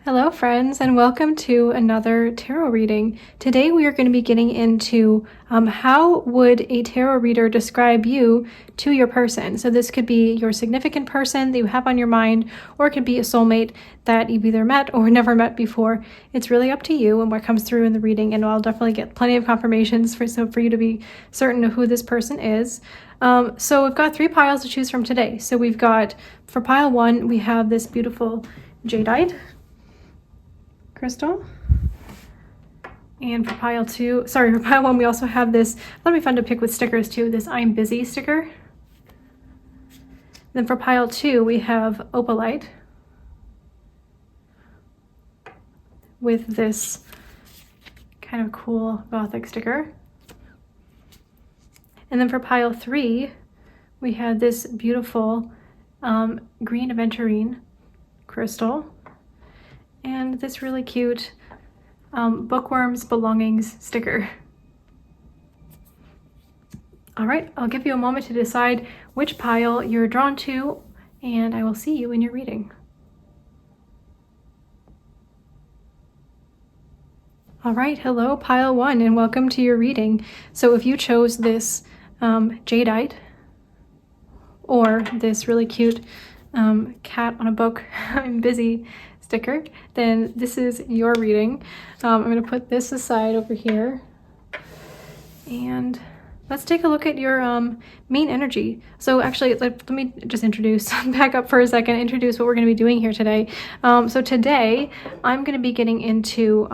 Hello friends, and welcome to another tarot reading. Today we are going to be getting into how would a tarot reader describe you to your person. So this could be your significant person that you have on your mind, or it could be a soulmate that you've either met or never met before. It's really up to you and what comes through in the reading, and I'll definitely get plenty of confirmations for you to be certain of who this person is. So we've got 3 piles to choose from today. So we've got, for pile 1, we have this beautiful jadeite crystal, and for pile 1 we also have this, that'll be fun to pick with stickers too, this I'm busy sticker. Then for pile 2 we have opalite with this kind of cool gothic sticker. And then for pile 3 we have this beautiful green aventurine crystal and this really cute bookworms belongings sticker. All right, I'll give you a moment to decide which pile you're drawn to, and I will see you in your reading. All right, hello pile 1, and welcome to your reading. So if you chose this jadeite or this really cute cat on a book, I'm busy sticker, then this is your reading. I'm going to put this aside over here, and let's take a look at your main energy. So actually, let me just back up for a second, introduce what we're going to be doing here today. So today, I'm going to be getting into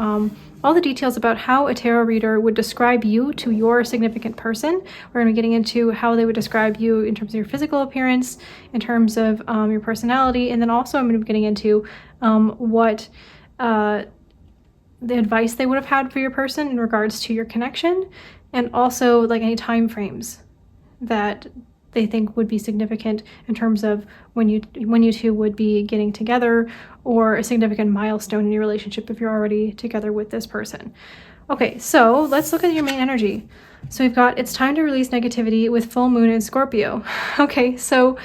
all the details about how a tarot reader would describe you to your significant person. We're going to be getting into how they would describe you in terms of your physical appearance, in terms of your personality, and then also I'm going to be getting into what the advice they would have had for your person in regards to your connection, and also like any time frames that they think would be significant in terms of when you two would be getting together, or a significant milestone in your relationship if you're already together with this person. Okay, so let's look at your main energy. So we've got, it's time to release negativity with full moon in Scorpio. Okay, so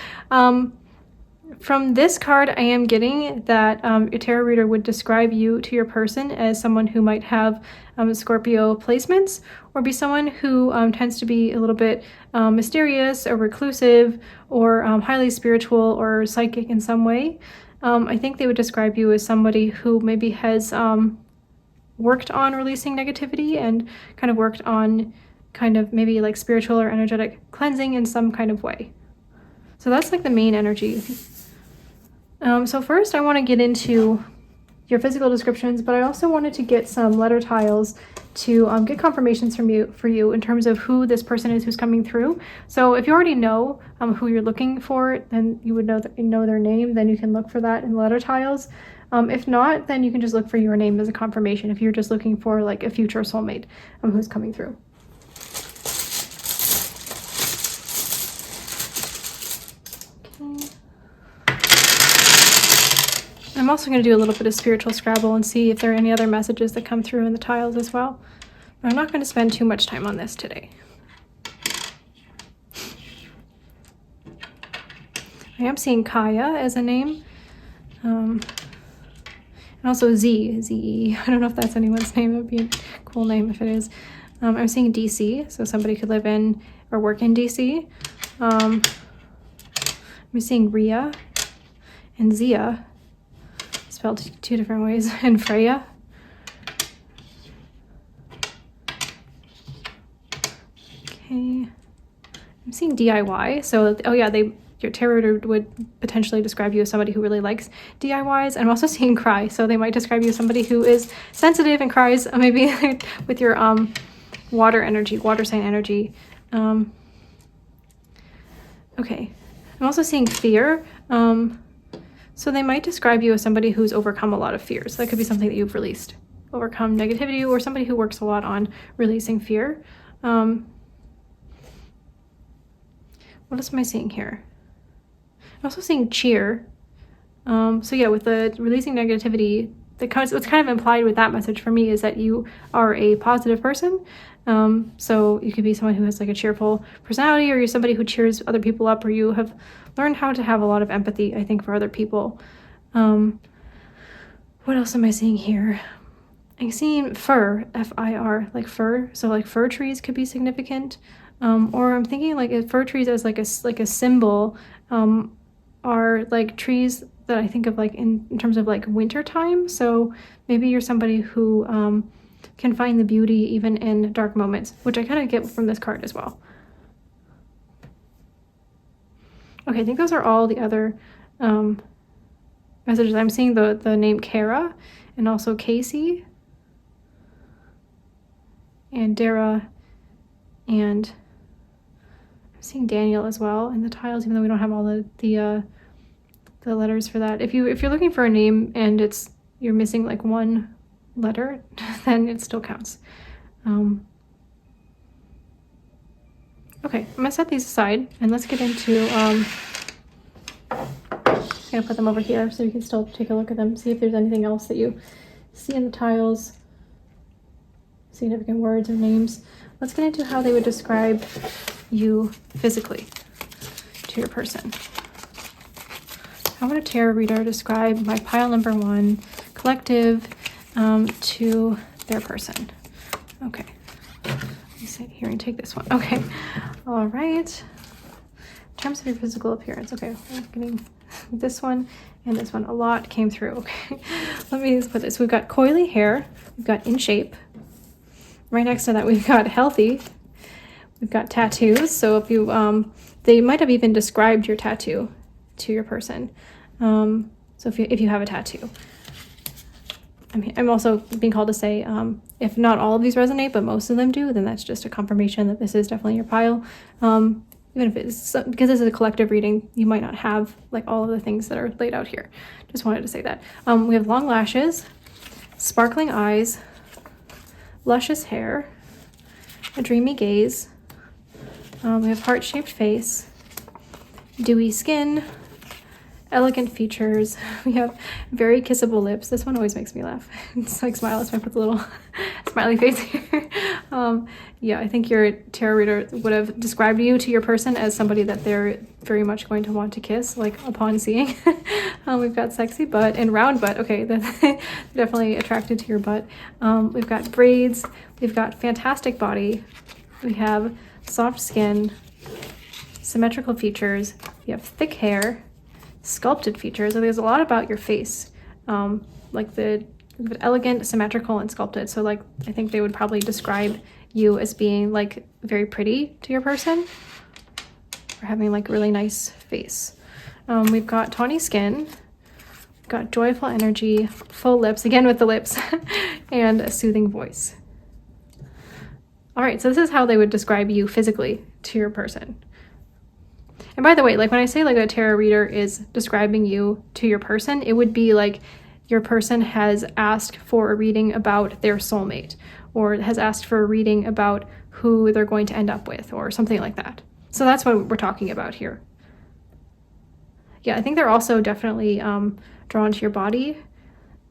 from this card, I am getting that a tarot reader would describe you to your person as someone who might have Scorpio placements, or be someone who tends to be a little bit mysterious or reclusive, or highly spiritual or psychic in some way. I think they would describe you as somebody who maybe has worked on releasing negativity and kind of worked on kind of maybe like spiritual or energetic cleansing in some kind of way. So that's like the main energy. So first I want to get into your physical descriptions, but I also wanted to get some letter tiles to get confirmations for you in terms of who this person is who's coming through. So if you already know who you're looking for, then you would know their name, then you can look for that in letter tiles. If not, then you can just look for your name as a confirmation if you're just looking for like a future soulmate who's coming through. I'm also going to do a little bit of spiritual Scrabble and see if there are any other messages that come through in the tiles as well. But I'm not going to spend too much time on this today. I am seeing Kaya as a name. And also Z-E. I don't know if that's anyone's name. That would be a cool name if it is. I'm seeing DC, so somebody could live in or work in DC. I'm seeing Ria and Zia, spelled 2 different ways, and Freya. Okay, I'm seeing DIY. So, oh yeah, your tarot reader would potentially describe you as somebody who really likes DIYs. And I'm also seeing cry, so they might describe you as somebody who is sensitive and cries, maybe with your water sign energy. Okay, I'm also seeing fear. So they might describe you as somebody who's overcome a lot of fears. That could be something that you've released. Overcome negativity, or somebody who works a lot on releasing fear. What else am I seeing here? I'm also seeing cheer. So yeah, with the releasing negativity, what's kind of implied with that message for me is that you are a positive person. So you could be someone who has like a cheerful personality, or you're somebody who cheers other people up, or you have learned how to have a lot of empathy, I think, for other people. What else am I seeing here? I'm seeing fir, F-I-R, like fir. So like fir trees could be significant. Or I'm thinking like fir trees as like a symbol are like trees that I think of like in terms of like winter time. So maybe you're somebody who can find the beauty even in dark moments, which I kind of get from this card as well. Okay, I think those are all the other messages. I'm seeing the name Kara and also Casey and Dara, and I'm seeing Daniel as well in the tiles, even though we don't have all the letters for that. If you're looking for a name and you're missing like one letter, then it still counts. Okay, I'm gonna set these aside and let's get into I'm gonna put them over here so you can still take a look at them, see if there's anything else that you see in the tiles, significant words or names. Let's get into how they would describe you physically to your person. How would a tarot reader describe my pile number 1 collective to their person? Okay, let me sit here and take this one. Okay, all right. In terms of your physical appearance, okay, we're getting this one and this one. A lot came through. Okay, let me put this. We've got coily hair, we've got in shape. Right next to that, we've got healthy. We've got tattoos. So if you, they might have even described your tattoo to your person. So if you have a tattoo, I'm also being called to say, if not all of these resonate, but most of them do, then that's just a confirmation that this is definitely your pile. Even if it's, because this is a collective reading, you might not have like all of the things that are laid out here. Just wanted to say that. We have long lashes, sparkling eyes, luscious hair, a dreamy gaze. We have heart-shaped face, dewy skin, elegant features. We have very kissable lips. This one always makes me laugh. It's like smile. So I put the little smiley face here. Yeah, I think your tarot reader would have described you to your person as somebody that they're very much going to want to kiss, like upon seeing. We've got sexy butt and round butt. Okay, that's definitely attracted to your butt. We've got braids. We've got fantastic body. We have soft skin, symmetrical features. You have thick hair, sculpted features. So there's a lot about your face, like the elegant, symmetrical, and sculpted. So like I think they would probably describe you as being like very pretty to your person, or having like a really nice face. We've got tawny skin, we've got joyful energy, full lips, again with the lips, and a soothing voice. All right, so this is how they would describe you physically to your person. And by the way, like when I say like a tarot reader is describing you to your person, it would be like your person has asked for a reading about their soulmate, or has asked for a reading about who they're going to end up with, or something like that. So that's what we're talking about here. Yeah, I think they're also definitely drawn to your body.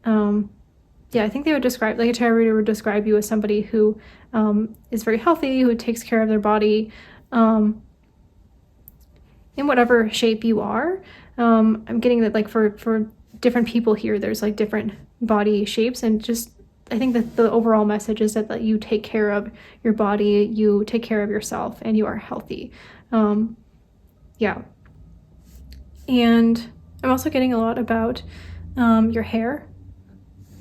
Yeah, I think they would describe, like a tarot reader would describe you as somebody who is very healthy, who takes care of their body, in whatever shape you are. I'm getting that like for different people here, there's like different body shapes, and just I think that the overall message is that you take care of your body, you take care of yourself, and you are healthy. Yeah. And I'm also getting a lot about your hair,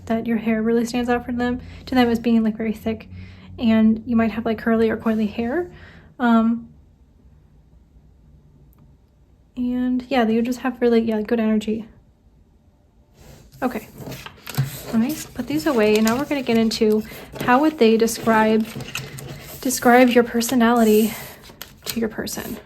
that your hair really stands out for them, to them as being like very thick, and you might have like curly or coily hair. And yeah, they would just have really, good energy. Okay, let me put these away, and now we're going to get into how would they describe your personality to your person.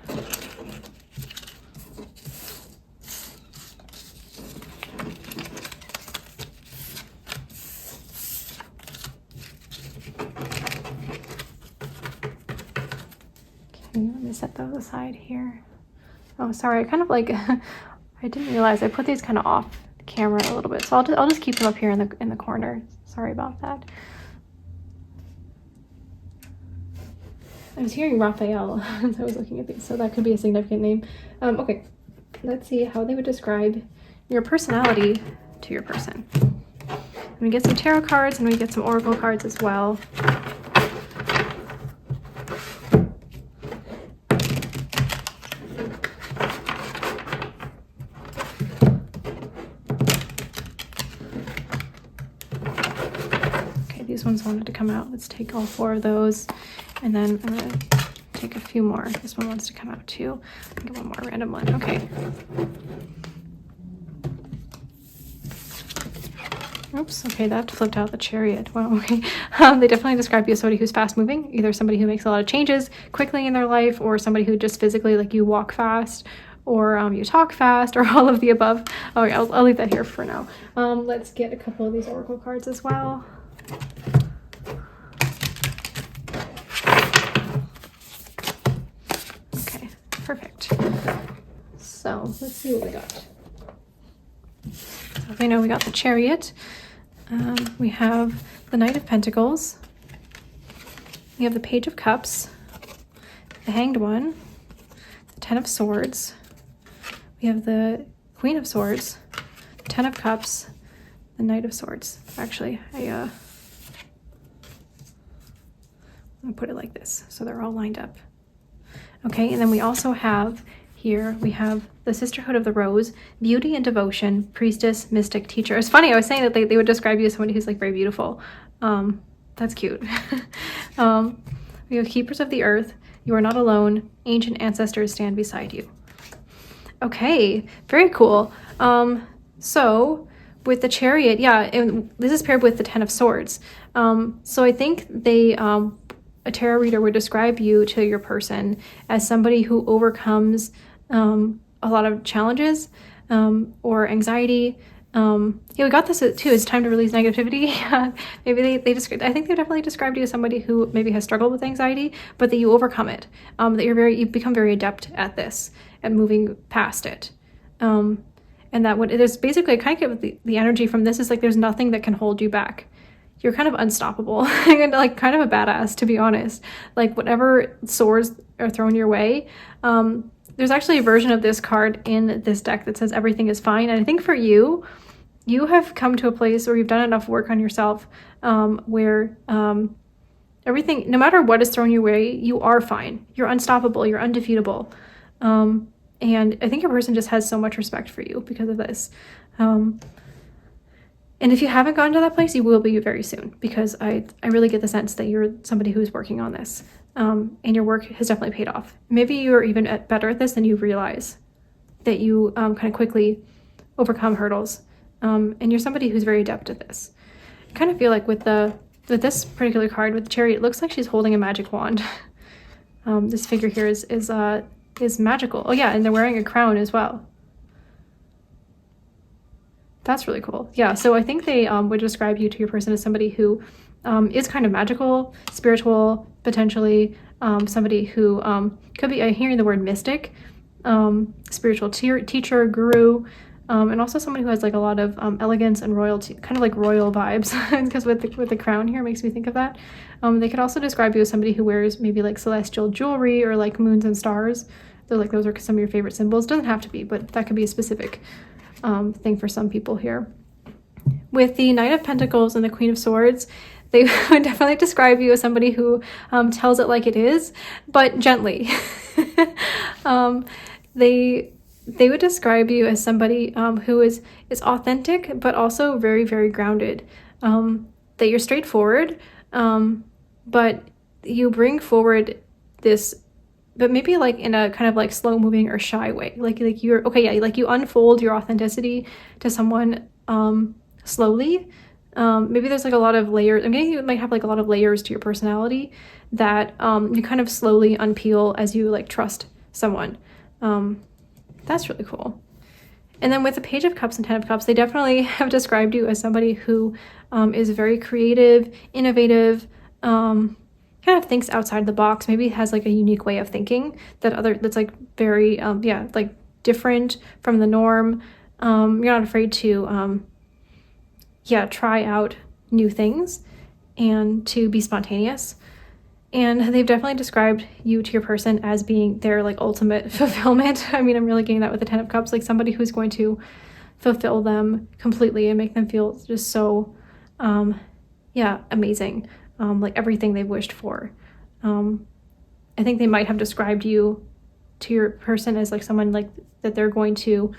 Okay, let me set those aside here. Oh, sorry, I kind of like, I didn't realize I put these kind of off camera a little bit, so I'll just keep them up here in the corner. Sorry about that. I was hearing Raphael as I was looking at these, so that could be a significant name. Okay, let's see how they would describe your personality to your person. And we get some tarot cards and we get some oracle cards as well. Okay, these ones wanted to come out. Let's take all 4 of those. And then I'm going to take a few more. This one wants to come out too. I'll get one more random one. Okay. Oops, okay, that flipped out the Chariot. Wow, okay. They definitely describe you as somebody who's fast-moving, either somebody who makes a lot of changes quickly in their life, or somebody who just physically, like, you walk fast, or you talk fast, or all of the above. Oh, yeah, I'll leave that here for now. Let's get a couple of these oracle cards as well. Okay, perfect. So, let's see what we got. So we know we got the Chariot. We have the Knight of Pentacles. We have the Page of Cups, the Hanged One, the Ten of Swords. We have the Queen of Swords, the Ten of Cups, the Knight of Swords. Actually, I'm gonna put it like this so they're all lined up. Okay, and then we also have here, we have the Sisterhood of the Rose, Beauty and Devotion, Priestess, Mystic, Teacher. It's funny, I was saying that they would describe you as somebody who's like very beautiful. That's cute. We have Keepers of the Earth, You Are Not Alone, Ancient Ancestors Stand Beside You. Okay, very cool. So with the Chariot, yeah, and this is paired with the Ten of Swords. So I think a tarot reader would describe you to your person as somebody who overcomes a lot of challenges or anxiety. Yeah, we got this too. It's time to release negativity. Maybe they describe. I think they definitely described you as somebody who maybe has struggled with anxiety, but that you overcome it. That you've become very adept at this and moving past it. And that there's basically I kind of get the energy from this is like there's nothing that can hold you back. You're kind of unstoppable and like kind of a badass, to be honest. Like whatever swords are thrown your way. There's actually a version of this card in this deck that says everything is fine. And I think for you have come to a place where you've done enough work on yourself where everything, no matter what is thrown your way, you are fine. You're unstoppable. You're undefeatable. And I think your person just has so much respect for you because of this. And if you haven't gotten to that place, you will be very soon, because I really get the sense that you're somebody who's working on this. And your work has definitely paid off. Maybe you're even better at this than you realize, that you kind of quickly overcome hurdles. And you're somebody who's very adept at this. I kind of feel like with this particular card, with the Chariot, it looks like she's holding a magic wand. This figure here is magical. Oh yeah, and they're wearing a crown as well. That's really cool. Yeah, so I think they would describe you to your person as somebody who is kind of magical, spiritual, potentially, somebody who could be, I'm hearing the word mystic, spiritual teacher, guru, and also somebody who has like a lot of elegance and royalty, kind of like royal vibes, because with the crown here makes me think of that. They could also describe you as somebody who wears maybe like celestial jewelry or like moons and stars. They're like, those are some of your favorite symbols. Doesn't have to be, but that could be a specific thing for some people here. With the Knight of Pentacles and the Queen of Swords, they would definitely describe you as somebody who tells it like it is, but gently. They would describe you as somebody who is authentic, but also very, very grounded. That you're straightforward, but you bring forward this, but maybe like in a kind of like slow moving or shy way. Like you're okay, yeah, like you unfold your authenticity to someone slowly. Maybe there's like a lot of layers. I'm getting you might have like a lot of layers to your personality that you kind of slowly unpeel as you like trust someone. That's really cool. And then with the Page of Cups and Ten of Cups, they definitely have described you as somebody who is very creative, innovative, kind of thinks outside the box, maybe has like a unique way of thinking that's like very like different from the norm. You're not afraid to try out new things and to be spontaneous. And they've definitely described you to your person as being their like ultimate fulfillment. I mean, I'm really getting that with the Ten of Cups, like somebody who's going to fulfill them completely and make them feel just so Yeah, amazing. Like everything they've wished for. I think they might have described you to your person as like someone like that they're going to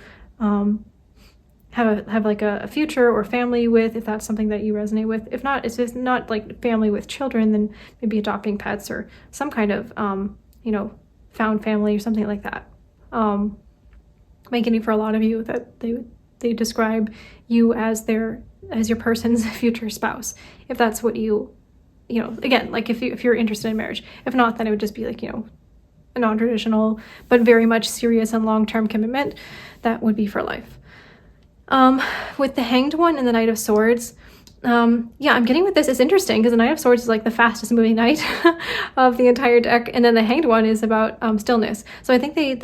have like a future or family with, if that's something that you resonate with. If not, it's just not like family with children, then maybe adopting pets or some kind of you know, found family or something like that. Making it for a lot of you that they describe you as your person's future spouse, if that's what you know, again, like if you're interested in marriage. If not, then it would just be like, you know, a non-traditional but very much serious and long-term commitment that would be for life. With the Hanged One and the Knight of Swords, yeah, I'm getting with this. It's interesting because the Knight of Swords is like the fastest moving knight of the entire deck, and then the Hanged One is about stillness. So I think they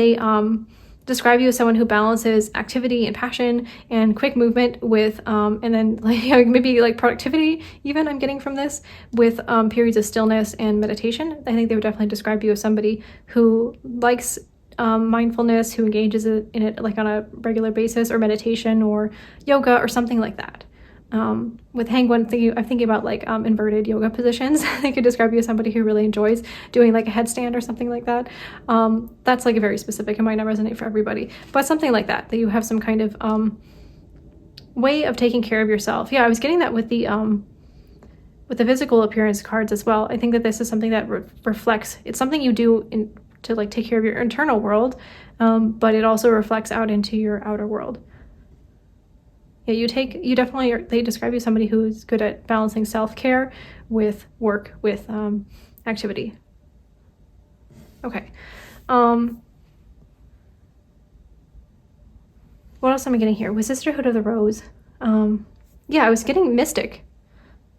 describe you as someone who balances activity and passion and quick movement with and then like maybe like productivity even, I'm getting from this, with periods of stillness and meditation. I think they would definitely describe you as somebody who likes mindfulness, who engages in it like on a regular basis, or meditation or yoga or something like that. With Hanged One, I'm thinking about like inverted yoga positions. They could describe you as somebody who really enjoys doing like a headstand or something like that. That's like a very specific, it might not resonate for everybody, but something like that you have some kind of way of taking care of yourself. Yeah, I was getting that with the physical appearance cards as well. I think that this is something that reflects, it's something you do to like take care of your internal world, but it also reflects out into your outer world. Yeah, they describe you as somebody who's good at balancing self-care with work, with activity. Okay. What else am I getting here? With Sisterhood of the Rose. Yeah, I was getting mystic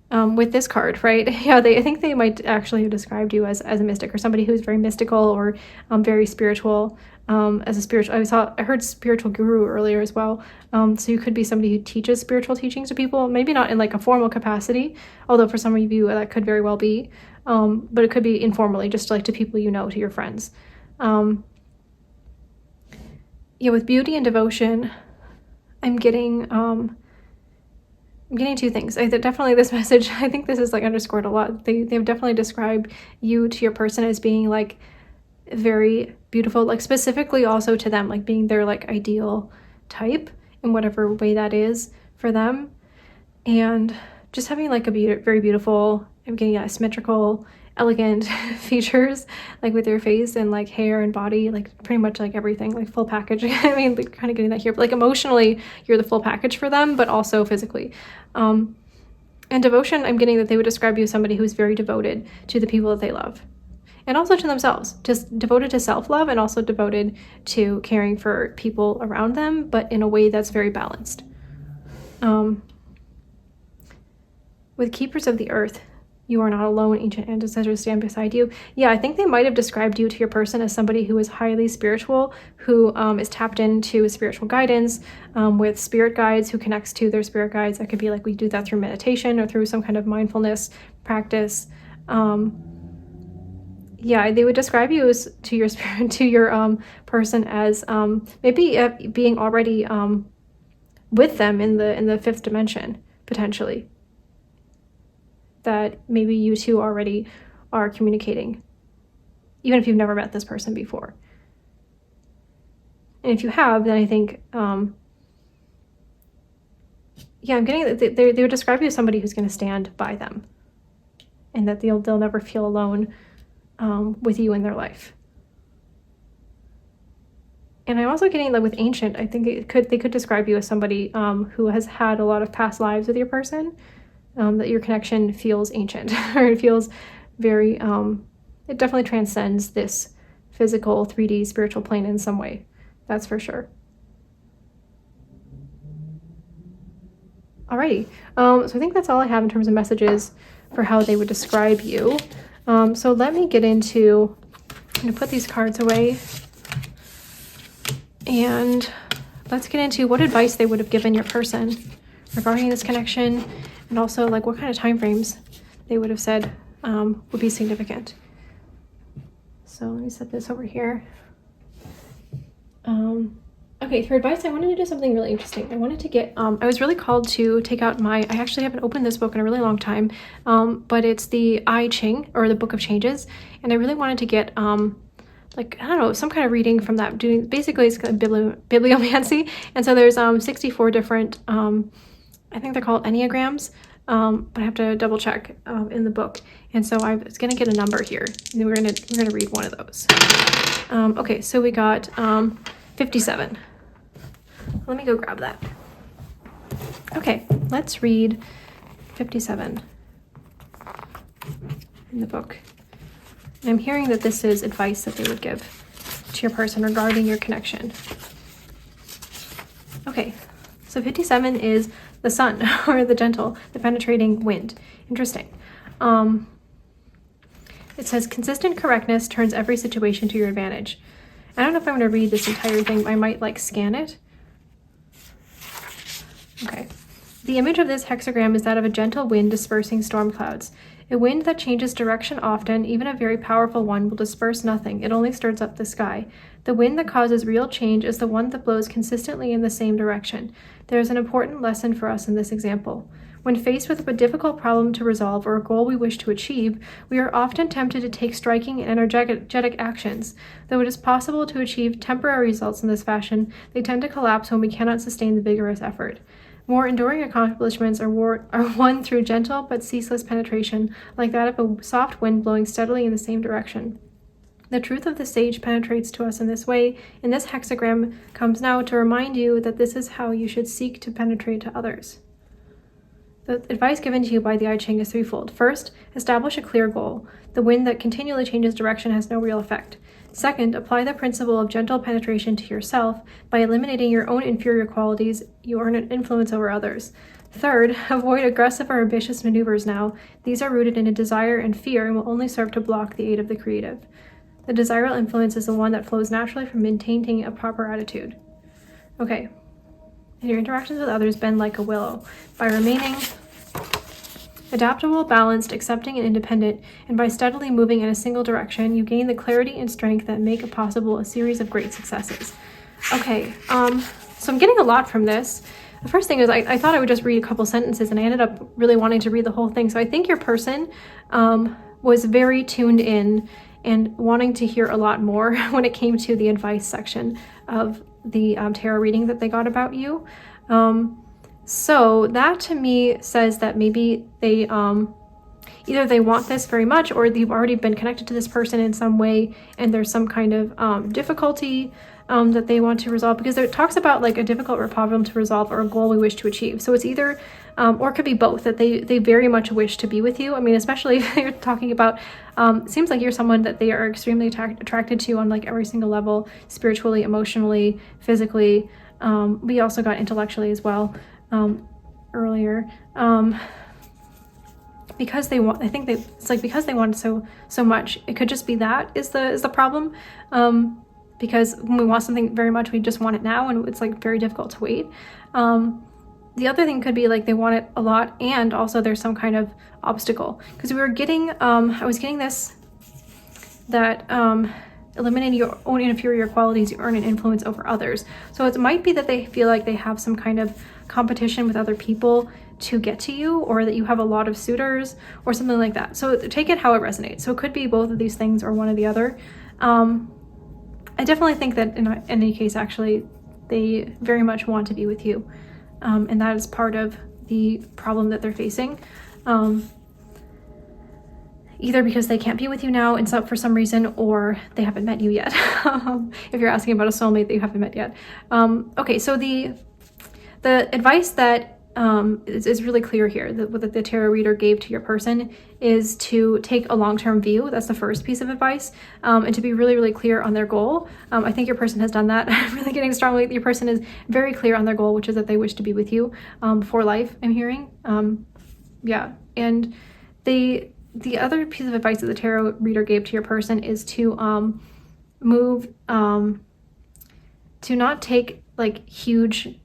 with this card, right? Yeah, I think they might actually have described you as a mystic, or somebody who's very mystical or very spiritual. As a spiritual, I heard spiritual guru earlier as well. So you could be somebody who teaches spiritual teachings to people, maybe not in like a formal capacity, although for some of you that could very well be. But it could be informally, just like to people you know, to your friends. Yeah, with beauty and devotion, I'm getting two things. Definitely this message, I think this is like underscored a lot. They've definitely described you to your person as being like very beautiful, like specifically also to them, like being their like ideal type in whatever way that is for them, and just having like a very beautiful, I'm getting symmetrical, elegant features, like with your face and like hair and body, like pretty much like everything, like full package. I mean, like, kind of getting that here, but like emotionally you're the full package for them, but also physically. And devotion, I'm getting that they would describe you as somebody who's very devoted to the people that they love, and also to themselves, just devoted to self-love and also devoted to caring for people around them, but in a way that's very balanced. With Keepers of the Earth, you are not alone, ancient ancestors stand beside you. Yeah, I think they might have described you to your person as somebody who is highly spiritual, who is tapped into spiritual guidance, with spirit guides, who connects to their spirit guides. That could be like we do that through meditation or through some kind of mindfulness practice. Yeah, they would describe you as to your spirit, to your person as maybe being already with them in the fifth dimension, potentially. That maybe you two already are communicating, even if you've never met this person before. And if you have, then I think, yeah, I'm getting that they would describe you as somebody who's going to stand by them, and that they'll never feel alone with you in their life. And I'm also getting that with Ancient, I think they could describe you as somebody who has had a lot of past lives with your person. That your connection feels ancient, or it feels very, it definitely transcends this physical 3D spiritual plane in some way. That's for sure. Alrighty, so I think that's all I have in terms of messages for how they would describe you. So let me get into, I'm going to put these cards away, and let's get into what advice they would have given your person regarding this connection, and also like what kind of time frames they would have said would be significant. So let me set this over here. Okay, for advice, I wanted to do something really interesting. I wanted to get, I was really called to take out I actually haven't opened this book in a really long time, but it's the I Ching, or the Book of Changes, and I really wanted to get, like, I don't know, some kind of reading from that. Basically, it's kind of bibliomancy, and so there's 64 different, I think they're called enneagrams, but I have to double check in the book, and so I was gonna get a number here, and then we're gonna read one of those. Okay, so we got 57. Let me go grab that. Okay, let's read 57 in the book. And I'm hearing that this is advice that they would give to your person regarding your connection. Okay, so 57 is the sun, or the gentle, the penetrating wind. Interesting. It says, consistent correctness turns every situation to your advantage. I don't know if I'm going to read this entire thing. I might like scan it. Okay. The image of this hexagram is that of a gentle wind dispersing storm clouds. A wind that changes direction often, even a very powerful one, will disperse nothing. It only stirs up the sky. The wind that causes real change is the one that blows consistently in the same direction. There is an important lesson for us in this example. When faced with a difficult problem to resolve or a goal we wish to achieve, we are often tempted to take striking and energetic actions. Though it is possible to achieve temporary results in this fashion, they tend to collapse when we cannot sustain the vigorous effort. More enduring accomplishments are won through gentle but ceaseless penetration, like that of a soft wind blowing steadily in the same direction. The truth of the sage penetrates to us in this way, and this hexagram comes now to remind you that this is how you should seek to penetrate to others. The advice given to you by the I Ching is threefold. First, establish a clear goal. The wind that continually changes direction has no real effect. Second, apply the principle of gentle penetration to yourself. By eliminating your own inferior qualities, you earn an influence over others. Third, avoid aggressive or ambitious maneuvers now. These are rooted in a desire and fear and will only serve to block the aid of the creative. The desirable influence is the one that flows naturally from maintaining a proper attitude. Okay. In your interactions with others, bend like a willow. By remaining adaptable, balanced, accepting, and independent, and by steadily moving in a single direction, you gain the clarity and strength that make possible a series of great successes. Okay, so I'm getting a lot from this. The first thing is I thought I would just read a couple sentences, and I ended up really wanting to read the whole thing. So I think your person was very tuned in and wanting to hear a lot more when it came to the advice section of the tarot reading that they got about you. So that to me says that maybe they either they want this very much, or they've already been connected to this person in some way, and there's some kind of difficulty that they want to resolve, because it talks about like a difficult problem to resolve or a goal we wish to achieve. So it's either or it could be both, that they very much wish to be with you. I mean, especially if you're talking about seems like you're someone that they are extremely attracted to on like every single level, spiritually, emotionally, physically. We also got intellectually as well earlier. Because they want, I think it's like because they want so much, it could just be that is the problem. Because when we want something very much, we just want it now, and it's like very difficult to wait. The other thing could be like they want it a lot, and also there's some kind of obstacle, because we were getting I was getting this, that eliminating your own inferior qualities, you earn an influence over others. So it might be that they feel like they have some kind of competition with other people to get to you, or that you have a lot of suitors or something like that. So take it how it resonates. So it could be both of these things or one or the other. I definitely think that in any case, actually, they very much want to be with you. And that is part of the problem that they're facing. Either because they can't be with you now and so for some reason, or they haven't met you yet. If you're asking about a soulmate that you haven't met yet. Okay, so the advice that is really clear here, that the tarot reader gave to your person, is to take a long-term view. That's the first piece of advice, and to be really, really clear on their goal. I think your person has done that. I'm really getting strongly that your person is very clear on their goal, which is that they wish to be with you for life, I'm hearing. Yeah, and the other piece of advice that the tarot reader gave to your person is to move, to not take like huge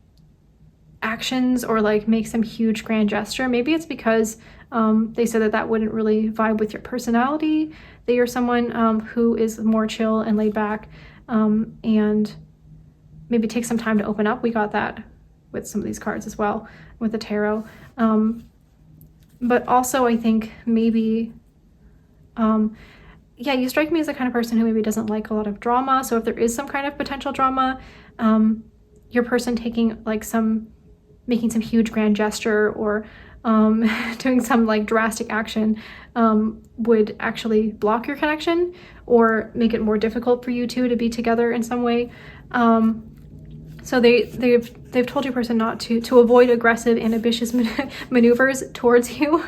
actions or like make some huge grand gesture. Maybe it's because they said that wouldn't really vibe with your personality, that you're someone who is more chill and laid back, and maybe take some time to open up. We got that with some of these cards as well with the tarot. But also I think maybe, yeah, you strike me as the kind of person who maybe doesn't like a lot of drama. So if there is some kind of potential drama, your person taking like making some huge grand gesture or doing some like drastic action would actually block your connection or make it more difficult for you two to be together in some way. So they've told your person not to avoid aggressive and ambitious maneuvers towards you.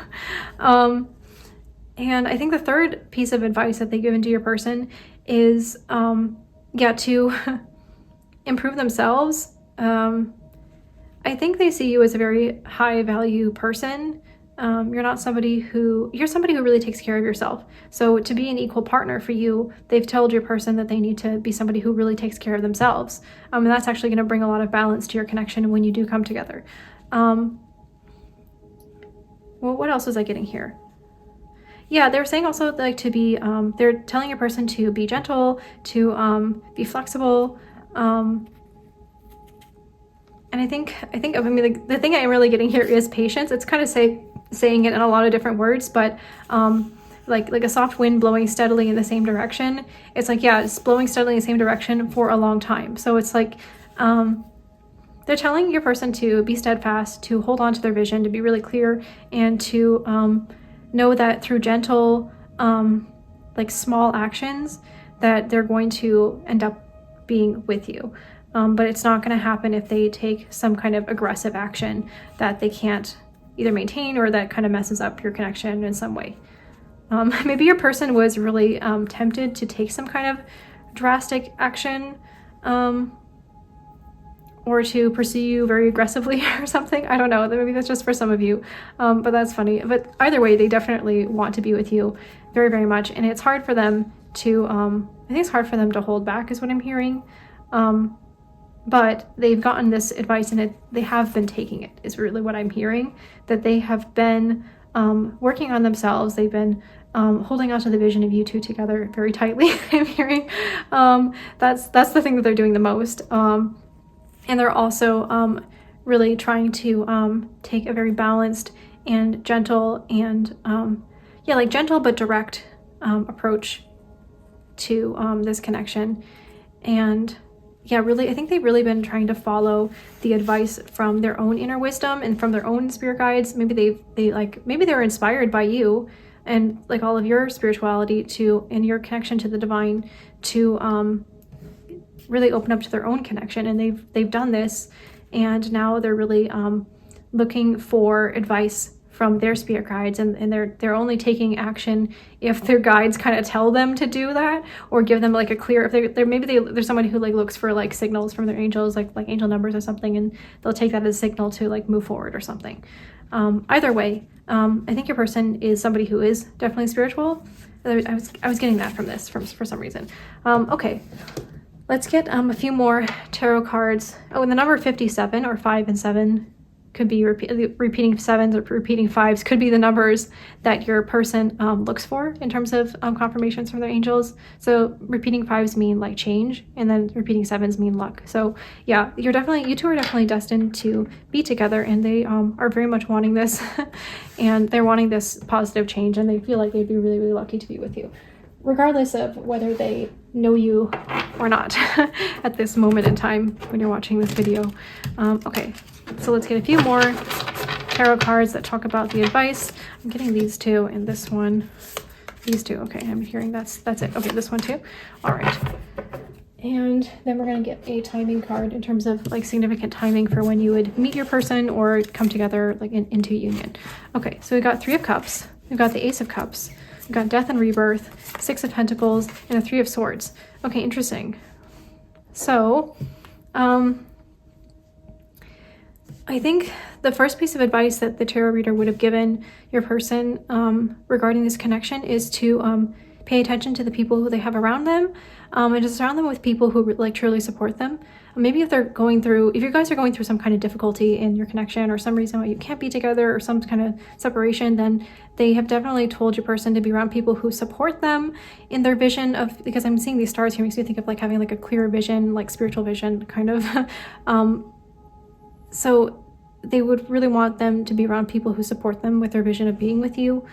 And I think the third piece of advice that they've given to your person is, to improve themselves. I think they see you as a very high value person. You're somebody who really takes care of yourself. So to be an equal partner for you, they've told your person that they need to be somebody who really takes care of themselves. And that's actually going to bring a lot of balance to your connection when you do come together. Well, what else was I getting here? Yeah, they're saying also like to be, they're telling your person to be gentle, to be flexible. And I think the thing I'm really getting here is patience. It's kind of saying it in a lot of different words, but like a soft wind blowing steadily in the same direction. It's like, yeah, it's blowing steadily in the same direction for a long time. So it's like, they're telling your person to be steadfast, to hold on to their vision, to be really clear, and to know that through gentle, like small actions, that they're going to end up being with you. But it's not going to happen if they take some kind of aggressive action that they can't either maintain or that kind of messes up your connection in some way. Maybe your person was really tempted to take some kind of drastic action, or to pursue you very aggressively or something. I don't know. Maybe that's just for some of you, but that's funny. But either way, they definitely want to be with you very, very much. And it's hard for them to, I think it's hard for them to hold back is what I'm hearing. But they've gotten this advice and they have been taking it, is really what I'm hearing, that they have been working on themselves. They've been holding on to the vision of you two together very tightly, I'm hearing. That's the thing that they're doing the most. And they're also really trying to take a very balanced and gentle and, like gentle but direct approach to this connection. And yeah, really, I think they've really been trying to follow the advice from their own inner wisdom and from their own spirit guides. Maybe maybe they were inspired by you and like all of your spirituality and your connection to the divine to really open up to their own connection. And they've done this, and now they're really looking for advice from their spirit guides, and they're only taking action if their guides kind of tell them to do that, or give them like a clear, if there's someone who like looks for like signals from their angels, like angel numbers or something, and they'll take that as a signal to like move forward or something. Either way, I think your person is somebody who is definitely spiritual. I was getting that from this for some reason. Okay, let's get a few more tarot cards. Oh, and the number 57 or 5 and 7 could be repeating 7s or repeating 5s could be the numbers that your person looks for in terms of confirmations from their angels. So repeating 5s mean like change, and then repeating 7s mean luck. So yeah, you two are definitely destined to be together, and they are very much wanting this and they're wanting this positive change, and they feel like they'd be really, really lucky to be with you, regardless of whether they know you or not at this moment in time when you're watching this video. Okay, so let's get a few more tarot cards that talk about the advice. I'm getting these two and this one. These two, okay, I'm hearing that's it. Okay, this one too. All right. And then we're gonna get a timing card in terms of like significant timing for when you would meet your person or come together like into union. Okay, so we got 3 of Cups, we've got the Ace of Cups, we've got Death and Rebirth, 6 of Pentacles, and the 3 of Swords. Okay, interesting. So, I think the first piece of advice that the tarot reader would have given your person regarding this connection is to pay attention to the people who they have around them, and just surround them with people who like truly support them. Maybe if you guys are going through some kind of difficulty in your connection or some reason why you can't be together or some kind of separation, then they have definitely told your person to be around people who support them in their vision of, because I'm seeing these stars here, makes me think of like having like a clearer vision, like spiritual vision kind of. So they would really want them to be around people who support them with their vision of being with you.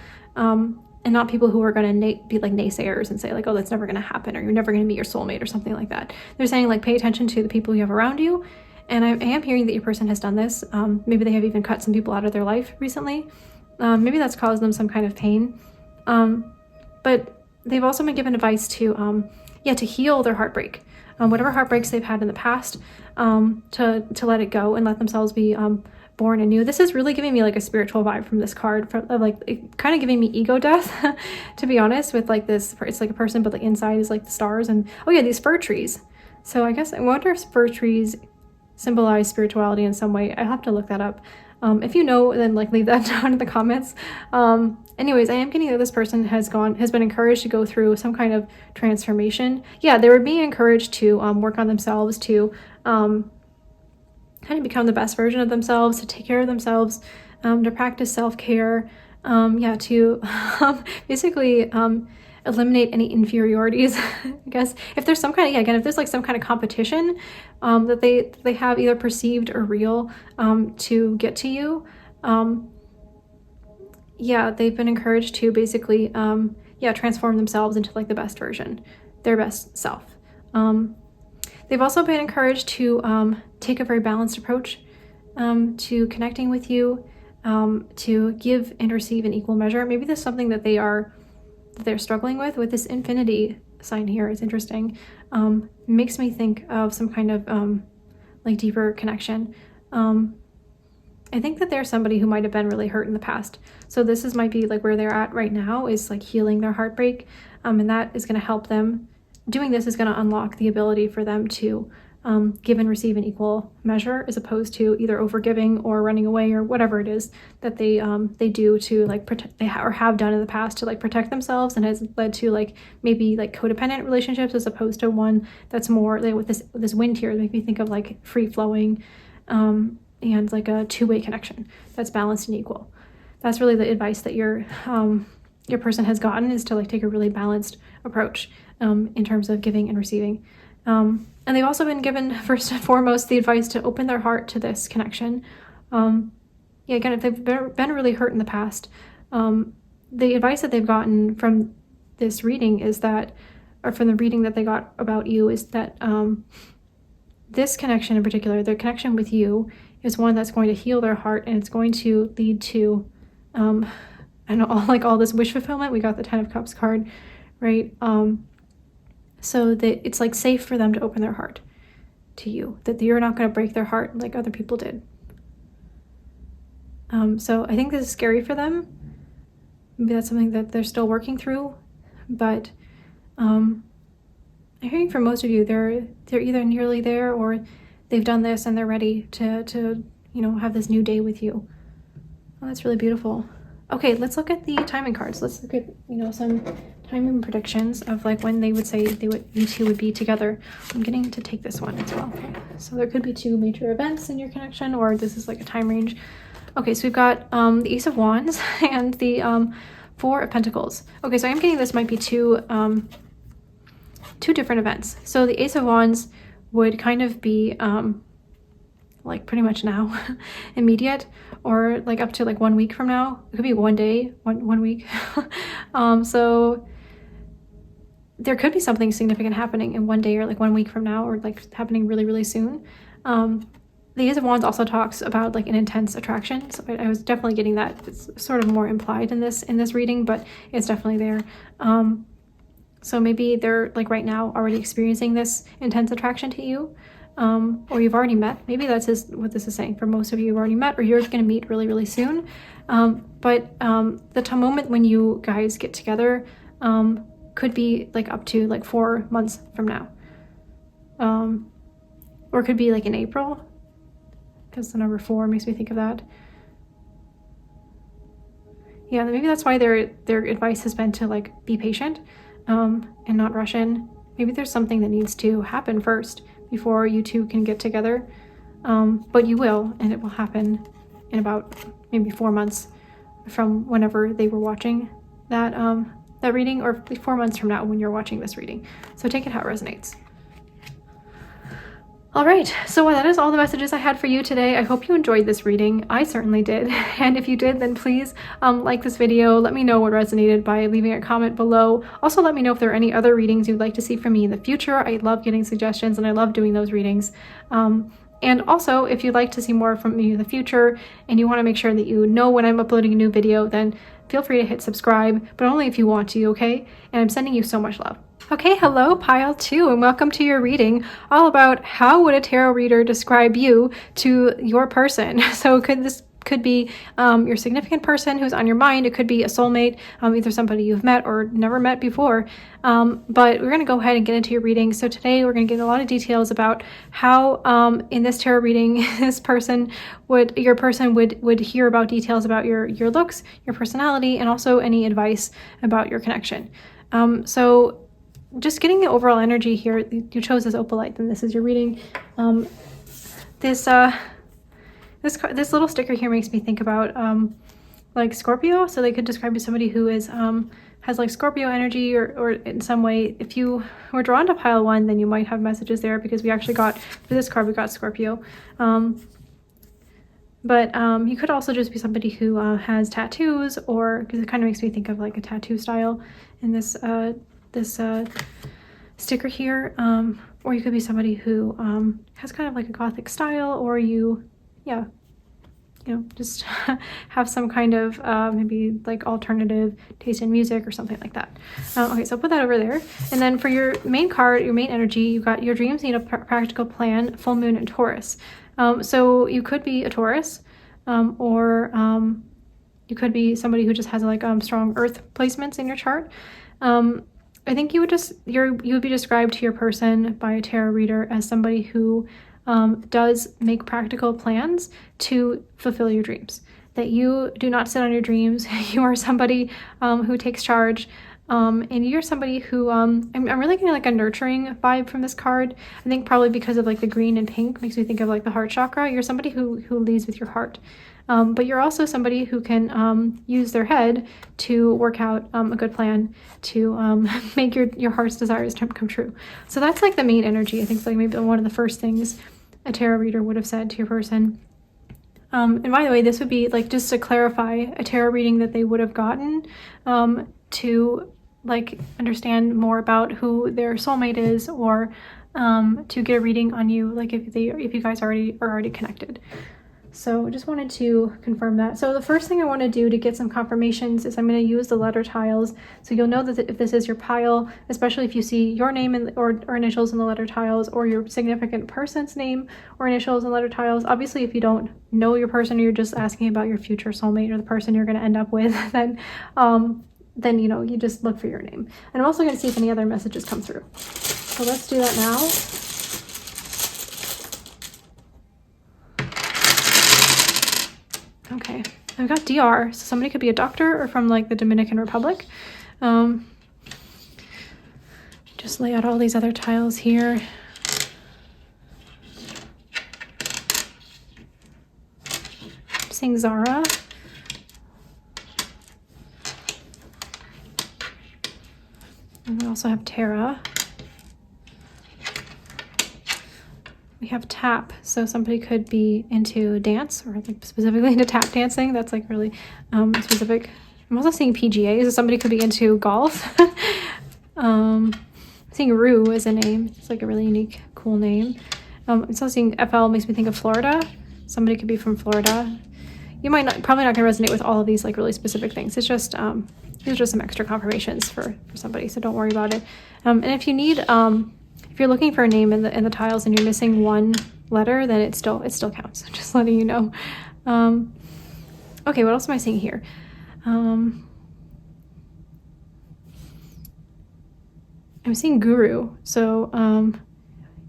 And not people who are going to be like naysayers and say like, oh, that's never going to happen, or you're never going to meet your soulmate or something like that. They're saying like, pay attention to the people you have around you. And I am hearing that your person has done this. Maybe they have even cut some people out of their life recently. Maybe that's caused them some kind of pain. But they've also been given advice to heal their heartbreak. Whatever heartbreaks they've had in the past, to let it go and let themselves be born anew. This is really giving me like a spiritual vibe from this card, like kind of giving me ego death, to be honest, with like this, it's like a person, but the inside is like the stars, and oh yeah, these fir trees. So I guess I wonder if fir trees symbolize spirituality in some way. I'll have to look that up. If you know, then like leave that down in the comments. Anyways, I am getting that this person has been encouraged to go through some kind of transformation. Yeah, they were being encouraged to work on themselves, to kind of become the best version of themselves, to take care of themselves, to practice self-care, to basically eliminate any inferiorities. I guess if there's some kind of, if there's like some kind of competition that they have, either perceived or real, to get to you, they've been encouraged to basically transform themselves into like the best version, their best self. They've also been encouraged to take a very balanced approach to connecting with you, to give and receive in equal measure. Maybe there's something that they're struggling with this infinity sign here. It's interesting. Makes me think of some kind of like deeper connection. I think that they're somebody who might have been really hurt in the past. So this might be like where they're at right now, is like healing their heartbreak. And that is going to help them. Doing this is going to unlock the ability for them to give and receive in equal measure, as opposed to either overgiving or running away or whatever it is that they do to like protect, or have done in the past to like protect themselves, and has led to like maybe like codependent relationships, as opposed to one that's more like with this wind here, make me think of like free flowing and like a two-way connection that's balanced and equal. That's really the advice that your person has gotten, is to like take a really balanced approach in terms of giving and receiving. And they've also been given, first and foremost, the advice to open their heart to this connection. Again, if they've been really hurt in the past, the advice that they've gotten from this reading is that, or from the reading that they got about you, is that this connection in particular, their connection with you, is one that's going to heal their heart, and it's going to lead to, all this wish fulfillment. We got the 10 of Cups card, right? So that it's like safe for them to open their heart to you, that you're not going to break their heart like other people did. So I think this is scary for them. Maybe that's something that they're still working through, but I'm hearing from most of you, they're either nearly there, or they've done this and they're ready to have this new day with you. Oh, that's really beautiful. Okay, let's look at the timing cards. Let's look at some timing predictions of like when they would say you two would be together. I'm getting to take this one as well. Okay. So there could be two major events in your connection, or this is like a time range. Okay, so we've got the Ace of Wands and the Four of Pentacles. Okay, so I'm getting this might be two different events. So the Ace of Wands would kind of be like pretty much now, immediate, or like up to like 1 week from now. It could be one day, one week. So there could be something significant happening in 1 day, or like 1 week from now, or like happening really, really soon. The Ace of Wands also talks about like an intense attraction. So I was definitely getting that. It's sort of more implied in this reading, but it's definitely there. So maybe they're like right now already experiencing this intense attraction to you. Or you've already met. Maybe that's what this is saying. For most of you, you've already met, or you're going to meet really, really soon. But the moment when you guys get together could be like up to like 4 months from now. Or it could be like in April, because the number 4 makes me think of that. Yeah, maybe that's why their advice has been to like be patient. and not rush in. Maybe there's something that needs to happen first before you two can get together. But you will, and it will happen in about maybe 4 months from whenever they were watching that that reading, or 4 months from now when you're watching this reading. So take it how it resonates. All right, so that is all the messages I had for you today. I hope you enjoyed this reading. I certainly did. And if you did, then please like this video. Let me know what resonated by leaving a comment below. Also, let me know if there are any other readings you'd like to see from me in the future. I love getting suggestions and I love doing those readings. And also, if you'd like to see more from me in the future and you want to make sure that you know when I'm uploading a new video, then feel free to hit subscribe, but only if you want to, okay? And I'm sending you so much love. Okay, hello, pile 2, and welcome to your reading all about how would a tarot reader describe you to your person. So this could be your significant person who's on your mind. It could be a soulmate, either somebody you've met or never met before. But we're going to go ahead and get into your reading. So today we're going to get a lot of details about how in this tarot reading, your person would hear about details about your looks, your personality, and also any advice about your connection. So just getting the overall energy here, you chose this opalite, and this is your reading. This little sticker here makes me think about like Scorpio. So they could describe you as somebody who is has like Scorpio energy, or in some way, if you were drawn to pile 1, then you might have messages there, because we actually got, for this card, we got Scorpio. But you could also just be somebody who has tattoos, or, because it kind of makes me think of like a tattoo style in this sticker here. Or you could be somebody who has kind of like a gothic style, or just have some kind of maybe like alternative taste in music or something like that. Okay, so I'll put that over there. And then for your main card, your main energy, you got your dreams need a practical plan, full moon and Taurus. So you could be a Taurus, or you could be somebody who just has like strong earth placements in your chart. I think you would be described to your person by a tarot reader as somebody who does make practical plans to fulfill your dreams. That you do not sit on your dreams. You are somebody who takes charge, and you're somebody who I'm really getting like a nurturing vibe from this card. I think probably because of like the green and pink makes me think of like the heart chakra. You're somebody who leads with your heart. But you're also somebody who can use their head to work out a good plan to make your heart's desires come true. So that's like the main energy. I think it's like maybe one of the first things a tarot reader would have said to your person. And by the way, this would be like, just to clarify, a tarot reading that they would have gotten to like understand more about who their soulmate is, or to get a reading on you, like if you guys are already connected. So just wanted to confirm that. So the first thing I want to do to get some confirmations is I'm going to use the letter tiles. So you'll know that if this is your pile, especially if you see your name or initials in the letter tiles, or your significant person's name or initials in letter tiles. Obviously, if you don't know your person, or you're just asking about your future soulmate or the person you're going to end up with, then you just look for your name. And I'm also going to see if any other messages come through. So let's do that now. Okay, I've got DR, so somebody could be a doctor or from like the Dominican Republic. Just lay out all these other tiles here. I'm seeing Zara. And we also have Tara. We have tap, so somebody could be into dance, or like specifically into tap dancing. That's like really specific. I'm also seeing PGA, so somebody could be into golf. I'm seeing Rue as a name. It's like a really unique, cool name. I'm also seeing FL, makes me think of Florida. Somebody could be from Florida. You probably not gonna resonate with all of these like really specific things. It's just these are just some extra confirmations for somebody, so don't worry about it. And if you need if you're looking for a name in the tiles and you're missing one letter, then it still counts. Just letting you know. Okay, what else am I seeing here? I'm seeing guru. So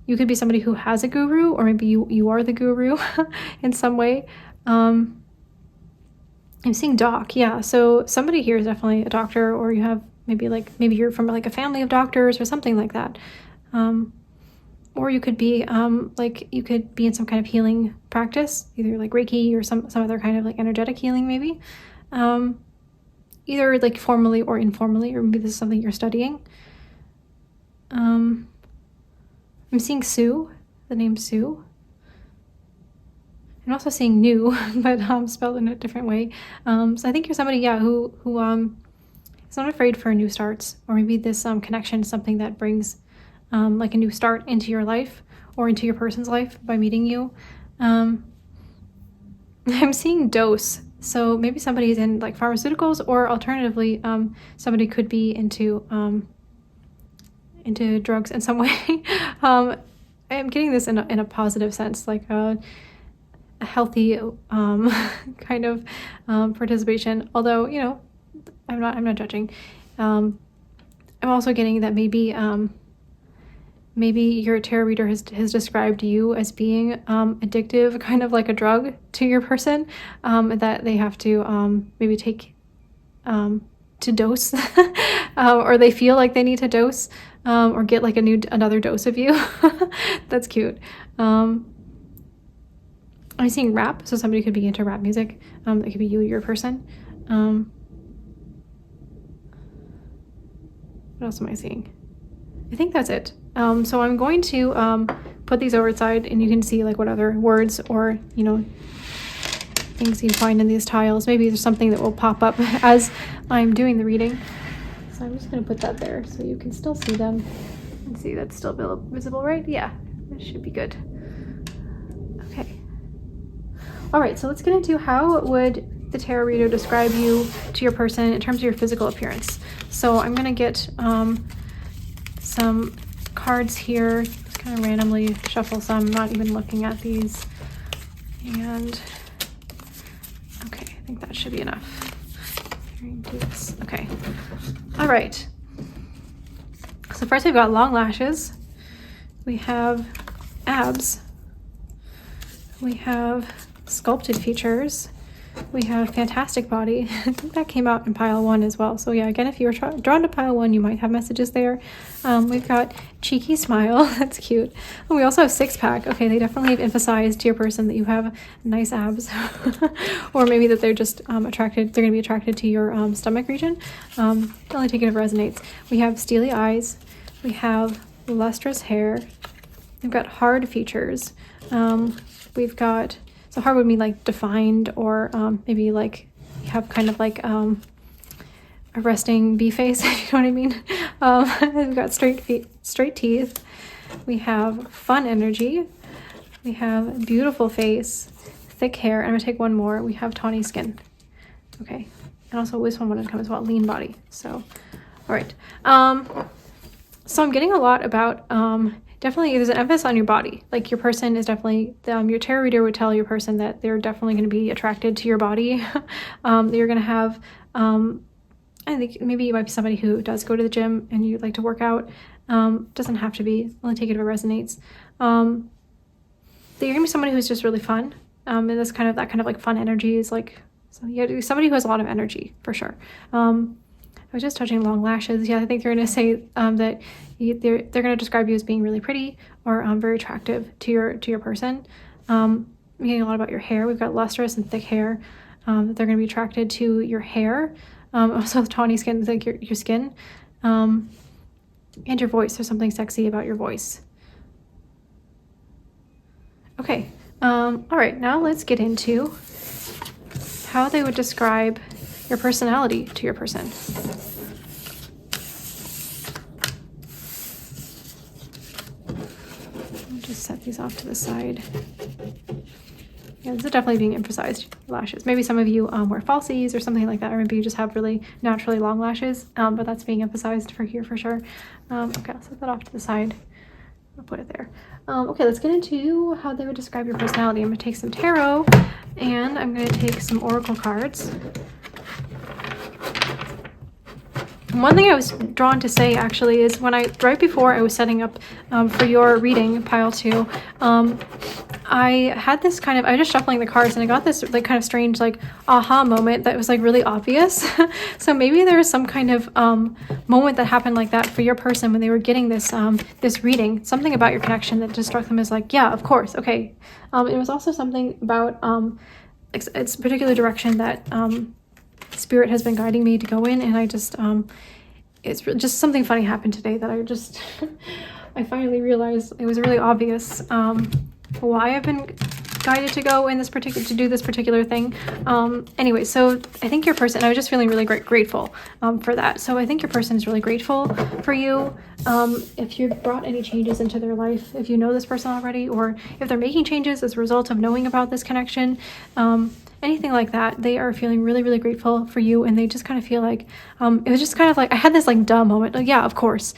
you could be somebody who has a guru, or maybe you are the guru in some way. I'm seeing doc, yeah. So somebody here is definitely a doctor, or you have maybe you're from like a family of doctors or something like that. Or you could be you could be in some kind of healing practice, either like Reiki or some other kind of like energetic healing maybe. Either like formally or informally, or maybe this is something you're studying. I'm seeing Sue, the name Sue. I'm also seeing new, but spelled in a different way. So I think you're somebody, who is not afraid for new starts, or maybe this connection is something that brings like a new start into your life or into your person's life by meeting you. I'm seeing dose. So maybe somebody's in like pharmaceuticals, or alternatively, somebody could be into drugs in some way. I'm getting this in a positive sense, like a healthy kind of participation. Although, you know, I'm not judging. I'm also getting that maybe your tarot reader has described you as being addictive, kind of like a drug to your person, that they have to maybe take to dose, or they feel like they need to dose, or get like another dose of you. That's cute. I'm seeing rap, so somebody could be into rap music. That could be you or your person. What else am I seeing? I think that's it. So I'm going to put these over side, and you can see like what other words or, you know, things you find in these tiles. Maybe there's something that will pop up as I'm doing the reading. So I'm just going to put that there so you can still see them. Let's see, that's still visible, right? Yeah, that should be good. Okay. All right, so let's get into how would the tarot reader describe you to your person in terms of your physical appearance. So I'm going to get some cards here, just kind of randomly shuffle some, not even looking at these. And okay, I think that should be enough. Okay. All right. So first we've got long lashes. We have abs. We have sculpted features. We have fantastic body. I think that came out in pile 1 as well. So yeah, again, if you were drawn to pile 1, you might have messages there. We've got cheeky smile. That's cute. And we also have 6-pack. Okay, they definitely have emphasized to your person that you have nice abs, or maybe that they're just attracted. They're going to be attracted to your stomach region. Definitely take it if it resonates. We have steely eyes. We have lustrous hair. We've got hard features. We've got, so hard would mean like defined, or maybe like you have kind of like a resting bee face, if you know what I mean. We've got straight teeth. We have fun energy. We have beautiful face, thick hair, and I'm gonna take one more. We have tawny skin. Okay, and also this one wanted to come as well, lean body. So, all right. So I'm getting a lot about definitely there's an emphasis on your body. Like your person is definitely, your tarot reader would tell your person that they're definitely going to be attracted to your body. You're going to have, I think maybe you might be somebody who does go to the gym and you like to work out. Doesn't have to be, only take it if it resonates. That you're going to be somebody who's just really fun. And this kind of, that kind of like fun energy is like, so yeah, somebody who has a lot of energy for sure. I was just touching long lashes. Yeah, I think they're going to say that they're going to describe you as being really pretty, or very attractive to your person. I'm getting a lot about your hair. We've got lustrous and thick hair. They're going to be attracted to your hair. Also tawny skin, like your skin, and your voice. There's something sexy about your voice. Okay. All right. Now let's get into how they would describe your personality to your person. I'll just set these off to the side. Yeah, this is definitely being emphasized, lashes. Maybe some of you wear falsies or something like that, or maybe you just have really naturally long lashes, but that's being emphasized for here for sure. Okay, I'll set that off to the side. I'll put it there. Okay, let's get into how they would describe your personality. I'm going to take some tarot, and I'm going to take some oracle cards. One thing I was drawn to say actually is right before I was setting up for your reading, pile 2, I had this kind of, I was just shuffling the cards and I got this like kind of strange like aha moment that was like really obvious. So maybe there was some kind of moment that happened like that for your person when they were getting this this reading, something about your connection that just struck them as like, yeah, of course, okay. It was also something about it's a particular direction that Spirit has been guiding me to go in, and I just it's just something funny happened today that I just I finally realized it was really obvious why I've been guided to go in this particular, to do this particular thing. Anyway, so I think your person, I was just feeling really grateful for that. So I think your person is really grateful for you. If you've brought any changes into their life, if you know this person already, or if they're making changes as a result of knowing about this connection, anything like that, they are feeling really grateful for you. And they just kind of feel like, it was just kind of like, I had this like duh moment, like, yeah, of course.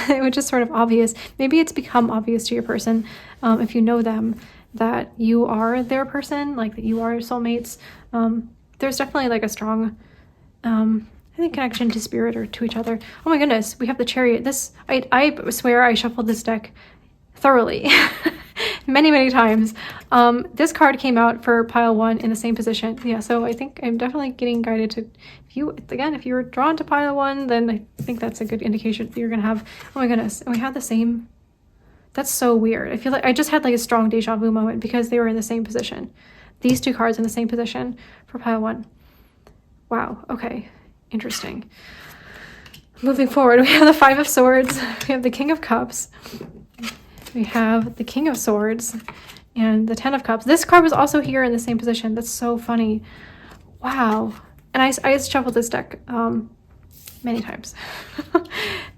It was just sort of obvious. Maybe it's become obvious to your person, if you know them, that you are their person, like that you are soulmates. There's definitely like a strong, I think, connection to Spirit or to each other. Oh my goodness, we have the Chariot. This, I swear I shuffled this deck thoroughly many times. This card came out for pile 1 in the same position. Yeah, so I think I'm definitely getting guided to, if you were drawn to pile 1, then I think that's a good indication that you're gonna have, oh my goodness, and we have the same. That's so weird. I feel like I just had like a strong deja vu moment because they were in the same position. These two cards in the same position for pile 1. Wow, okay, interesting. Moving forward, we have the 5 of Swords, we have the King of Cups, we have the King of Swords, and the 10 of Cups. This card was also here in the same position. That's so funny. Wow. And I shuffled this deck many times.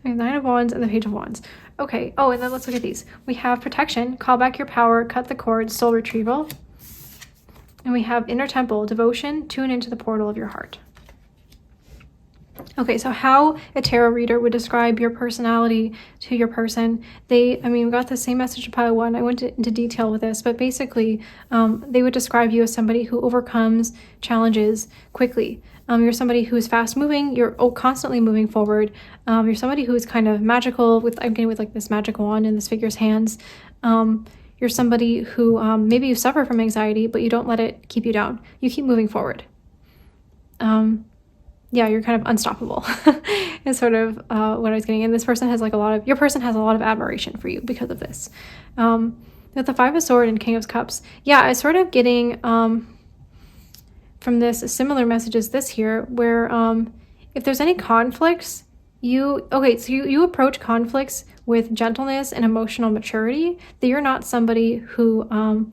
We have 9 of Wands and the Page of Wands. Okay. Oh, and then let's look at these. We have Protection, Call Back Your Power, Cut the Cord, Soul Retrieval. And we have Inner Temple, Devotion, Tune into the Portal of your heart. Okay, so how a tarot reader would describe your personality to your person. We got the same message to pile 1. I went into detail with this, but basically they would describe you as somebody who overcomes challenges quickly. You're somebody who is fast moving, you're constantly moving forward. You're somebody who is kind of magical, I'm getting with like this magic wand in this figure's hands. You're somebody who maybe you suffer from anxiety, but you don't let it keep you down. You keep moving forward. Yeah, you're kind of unstoppable is sort of what I was getting. And this person has your person has a lot of admiration for you because of this. With the 5 of Swords and King of Cups, yeah, I was sort of getting from this similar message as this here, where if there's any conflicts, you approach conflicts with gentleness and emotional maturity, that you're not somebody who, I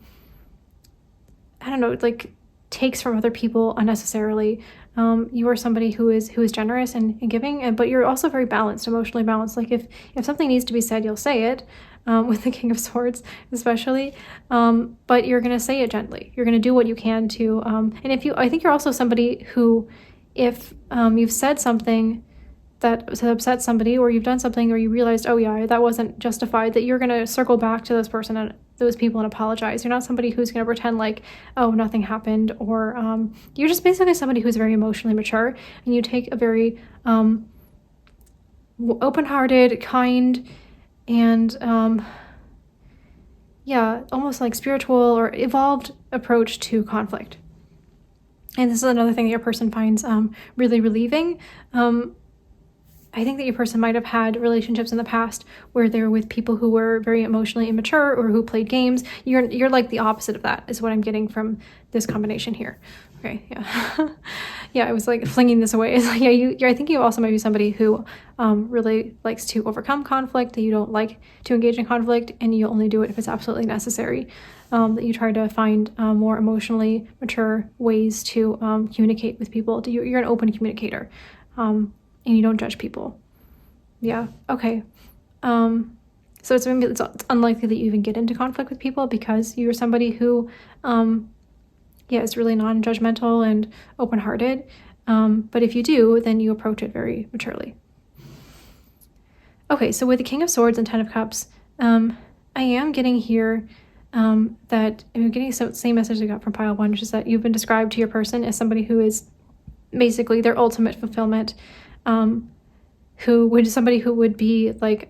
don't know, like takes from other people unnecessarily. You are somebody who is generous and giving, but you're also very balanced, emotionally balanced. Like if something needs to be said, you'll say it, with the King of Swords especially, but you're going to say it gently. You're going to do what you can to, and I think you're also somebody who, if you've said something that has upset somebody, or you've done something where you realized, oh yeah, that wasn't justified, that you're going to circle back to this person and those people and apologize. You're not somebody who's going to pretend like, oh, nothing happened, or you're just basically somebody who's very emotionally mature, and you take a very open-hearted, kind, and yeah, almost like spiritual or evolved approach to conflict. And this is another thing that your person finds really relieving. I think that your person might have had relationships in the past where they were with people who were very emotionally immature or who played games. You're like the opposite of that, is what I'm getting from this combination here. Okay, yeah. Yeah, I was like flinging this away. It's like, yeah, I think you also might be somebody who really likes to overcome conflict, that you don't like to engage in conflict, and you only do it if it's absolutely necessary. That you try to find more emotionally mature ways to communicate with people. You're an open communicator. And you don't judge people. Yeah, okay. So it's unlikely that you even get into conflict with people because you're somebody who, is really non-judgmental and open-hearted. But if you do, then you approach it very maturely. Okay, so with the King of Swords and 10 of Cups, I am getting here that I'm getting the same message I got from pile 1, which is that you've been described to your person as somebody who is basically their ultimate fulfillment. Somebody who would be like,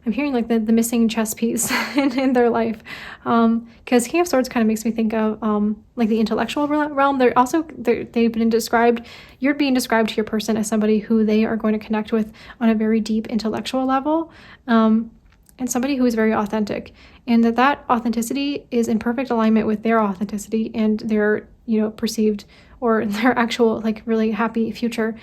I'm hearing like the missing chess piece in their life. Because King of Swords kind of makes me think of like the intellectual realm. You're being described to your person as somebody who they are going to connect with on a very deep intellectual level, and somebody who is very authentic, and that authenticity is in perfect alignment with their authenticity and their, you know, perceived or their actual like really happy future.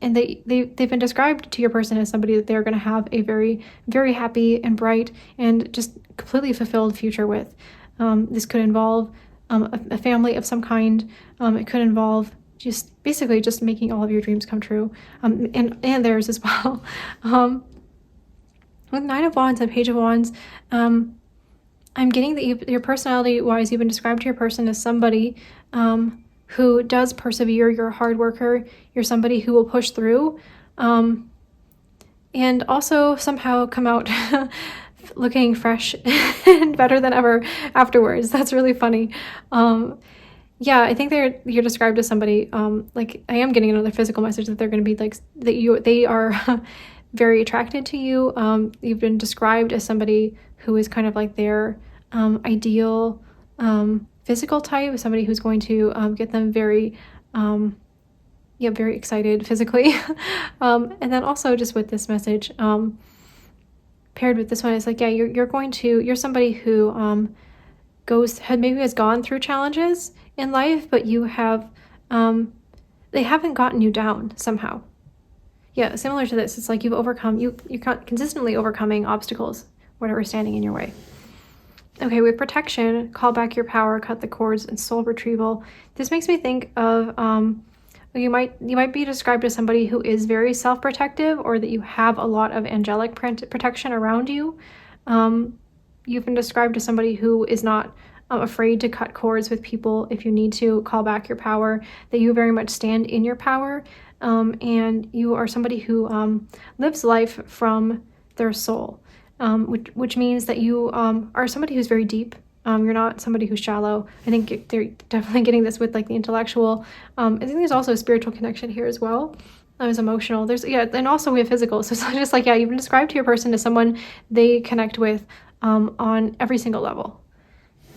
And they've been described to your person as somebody that they're going to have a very, very happy and bright and just completely fulfilled future with. This could involve a family of some kind. It could involve just basically just making all of your dreams come true, and theirs as well. With Nine of Wands and Page of Wands, I'm getting that your personality-wise, you've been described to your person as somebody who does persevere. You're a hard worker. You're somebody who will push through, and also somehow come out looking fresh and better than ever afterwards. That's really funny. Yeah, I think you're described as somebody, like I am getting another physical message that they're going to be like, they are very attracted to you. You've been described as somebody who is kind of like their ideal physical type, somebody who's going to get them very, very excited physically. And then also just with this message, paired with this one, it's like, yeah, you're somebody who has gone through challenges in life, but you have, they haven't gotten you down somehow. Yeah, similar to this, it's like you're consistently overcoming obstacles, whatever's standing in your way. Okay, with protection, call back your power, cut the cords, and soul retrieval. This makes me think of you might be described as somebody who is very self-protective, or that you have a lot of angelic protection around you. You've been described as somebody who is not afraid to cut cords with people if you need to, call back your power, that you very much stand in your power, and you are somebody who lives life from their soul. Which means that you are somebody who's very deep. You're not somebody who's shallow. I think they're definitely getting this with like the intellectual. I think there's also a spiritual connection here as well. There's emotional. And also we have physical. So it's not just like, yeah, you've been described to your person as someone they connect with on every single level.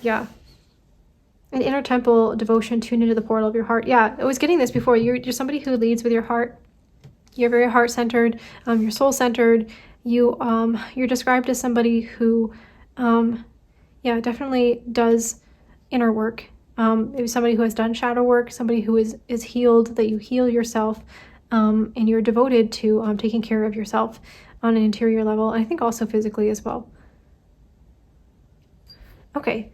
Yeah. An inner temple devotion, tune into the portal of your heart. Yeah, I was getting this before. You're somebody who leads with your heart. You're very heart-centered. You're soul-centered. You're described as somebody who, definitely does inner work. Maybe somebody who has done shadow work, somebody who is healed, that you heal yourself, and you're devoted to taking care of yourself on an interior level. And I think also physically as well. Okay.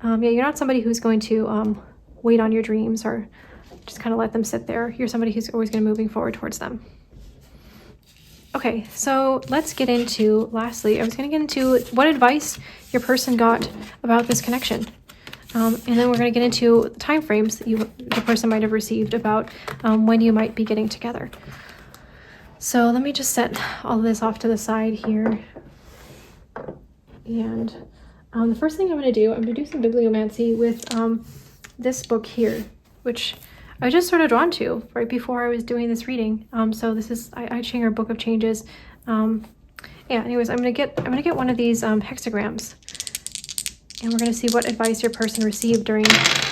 You're not somebody who's going to wait on your dreams or just kind of let them sit there. You're somebody who's always going to be moving forward towards them. Okay, so let's get into, lastly, I was going to get into what advice your person got about this connection. And then we're going to get into time frames that the person might have received about when you might be getting together. So let me just set all of this off to the side here. And the first thing I'm going to do some bibliomancy with this book here, which I just sort of drawn to right before I was doing this reading. So this is I Ching, or Book of Changes. Anyways, I'm gonna get one of these hexagrams, and we're gonna see what advice your person received during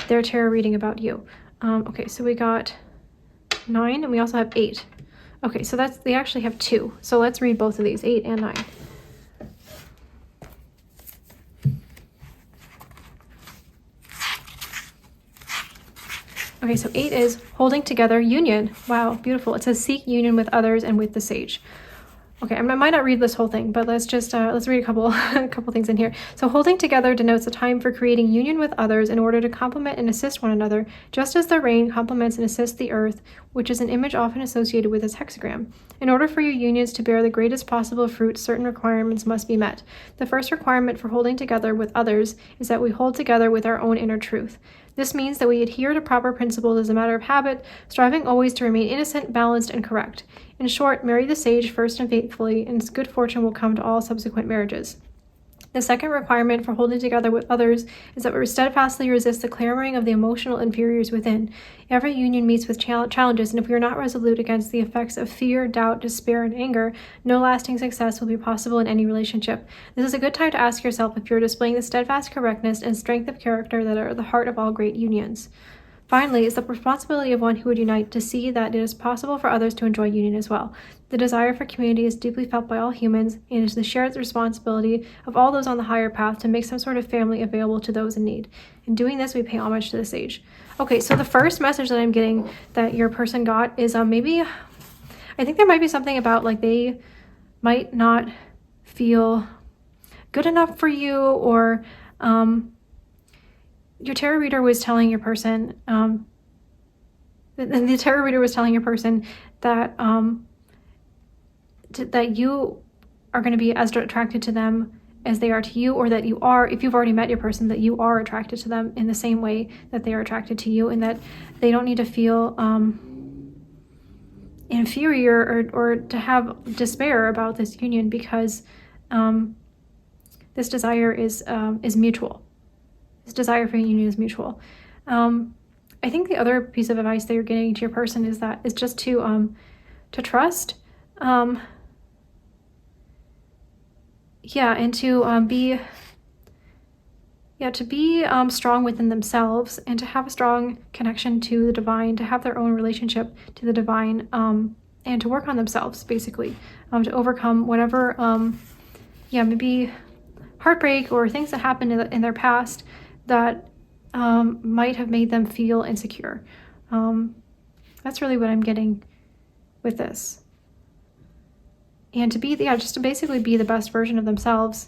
their tarot reading about you. Okay, so we got 9, and we also have 8. Okay, so they actually have 2. So let's read both of these, 8 and 9. Okay, so 8 is holding together, union. Wow, beautiful. It says seek union with others and with the sage. Okay, I might not read this whole thing, but let's just let's read a couple things in here. So holding together denotes a time for creating union with others in order to complement and assist one another, just as the rain complements and assists the earth, which is an image often associated with this hexagram. In order for your unions to bear the greatest possible fruit, certain requirements must be met. The first requirement for holding together with others is that we hold together with our own inner truth. This means that we adhere to proper principles as a matter of habit, striving always to remain innocent, balanced, and correct. In short, marry the sage first and faithfully, and good fortune will come to all subsequent marriages. The second requirement for holding together with others is that we steadfastly resist the clamoring of the emotional inferiors within. Every union meets with challenges, and if we are not resolute against the effects of fear, doubt, despair, and anger, no lasting success will be possible in any relationship. This is a good time to ask yourself if you're displaying the steadfast correctness and strength of character that are at the heart of all great unions. Finally, it's the responsibility of one who would unite to see that it is possible for others to enjoy union as well. The desire for community is deeply felt by all humans, and it is the shared responsibility of all those on the higher path to make some sort of family available to those in need. In doing this, we pay homage to the sage. Okay, so the first message that I'm getting that your person got is maybe, I think there might be something about like they might not feel good enough for you, or your tarot reader was telling your person, the tarot reader was telling your person that that you are going to be as attracted to them as they are to you, or that you are, if you've already met your person, that you are attracted to them in the same way that they are attracted to you, and that they don't need to feel inferior or to have despair about this union, because this desire is mutual. This desire for union is mutual. I think the other piece of advice that you're getting to your person is just to trust, and to be strong within themselves, and to have a strong connection to the divine, to have their own relationship to the divine, and to work on themselves, basically, to overcome whatever maybe heartbreak or things that happened in their past that might have made them feel insecure. That's really what I'm getting with this. And to be, just to basically be the best version of themselves,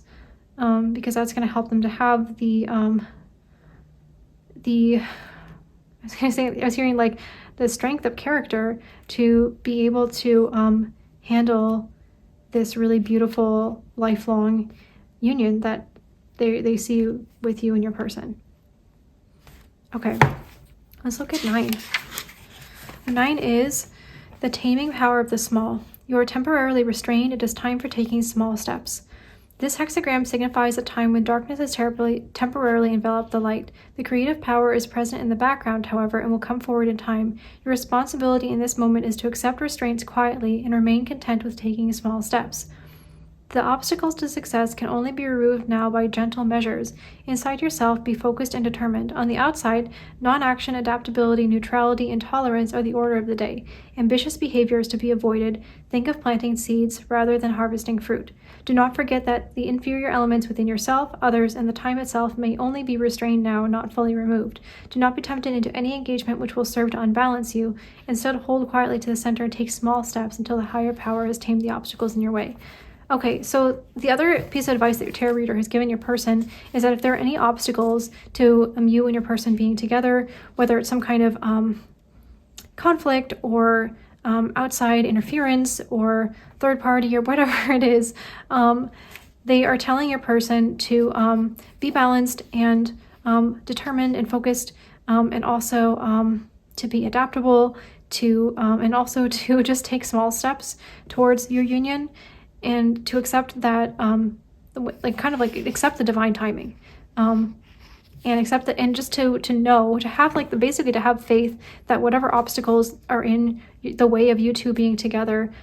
because that's going to help them to have I was hearing like the strength of character to be able to handle this really beautiful lifelong union that they see with you and your person. Okay, let's look at 9. 9 is the taming power of the small. You are temporarily restrained. It is time for taking small steps. This hexagram signifies a time when darkness has temporarily enveloped the light. The creative power is present in the background, however, and will come forward in time. Your responsibility in this moment is to accept restraints quietly and remain content with taking small steps. The obstacles to success can only be removed now by gentle measures. Inside yourself, be focused and determined. On the outside, non-action, adaptability, neutrality, and tolerance are the order of the day. Ambitious behavior is to be avoided. Think of planting seeds rather than harvesting fruit. Do not forget that the inferior elements within yourself, others, and the time itself may only be restrained now, not fully removed. Do not be tempted into any engagement which will serve to unbalance you. Instead, hold quietly to the center and take small steps until the higher power has tamed the obstacles in your way. Okay, so the other piece of advice that your tarot reader has given your person is that if there are any obstacles to you and your person being together, whether it's some kind of conflict or outside interference or third party or whatever it is, they are telling your person to be balanced and determined and focused, and also to be adaptable, and also to just take small steps towards your union, and to accept that, accept the divine timing, and accept that, and just to know, to have basically to have faith that whatever obstacles are in the way of you two being together,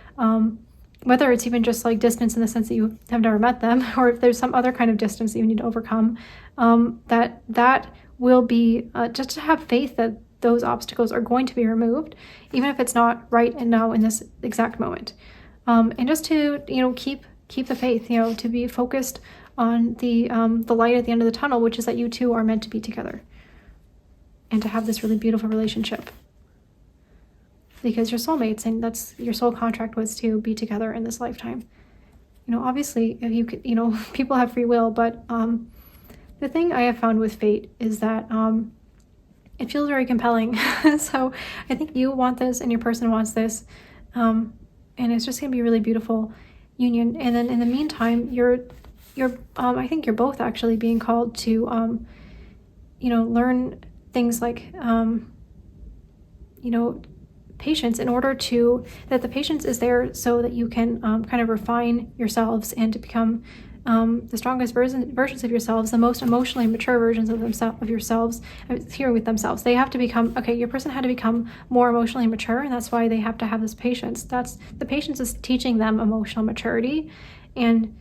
whether it's even just like distance in the sense that you have never met them, or if there's some other kind of distance that you need to overcome, that will be, just to have faith that those obstacles are going to be removed, even if it's not right and now in this exact moment. And just to, keep the faith, to be focused on the light at the end of the tunnel, which is that you two are meant to be together and to have this really beautiful relationship, because you're soulmates, and that's your soul contract, was to be together in this lifetime. Obviously, if you could, people have free will, but the thing I have found with fate is that it feels very compelling. So I think you want this and your person wants this. And it's just gonna be a really beautiful union. And then in the meantime, you're I think you're both actually being called to, learn things like, patience, in order that the patience is there so that you can kind of refine yourselves and to become the strongest versions of yourselves, the most emotionally mature versions of yourselves, here with themselves. They have to become, okay, your person had to become more emotionally mature, and that's why they have to have this patience. The patience is teaching them emotional maturity, and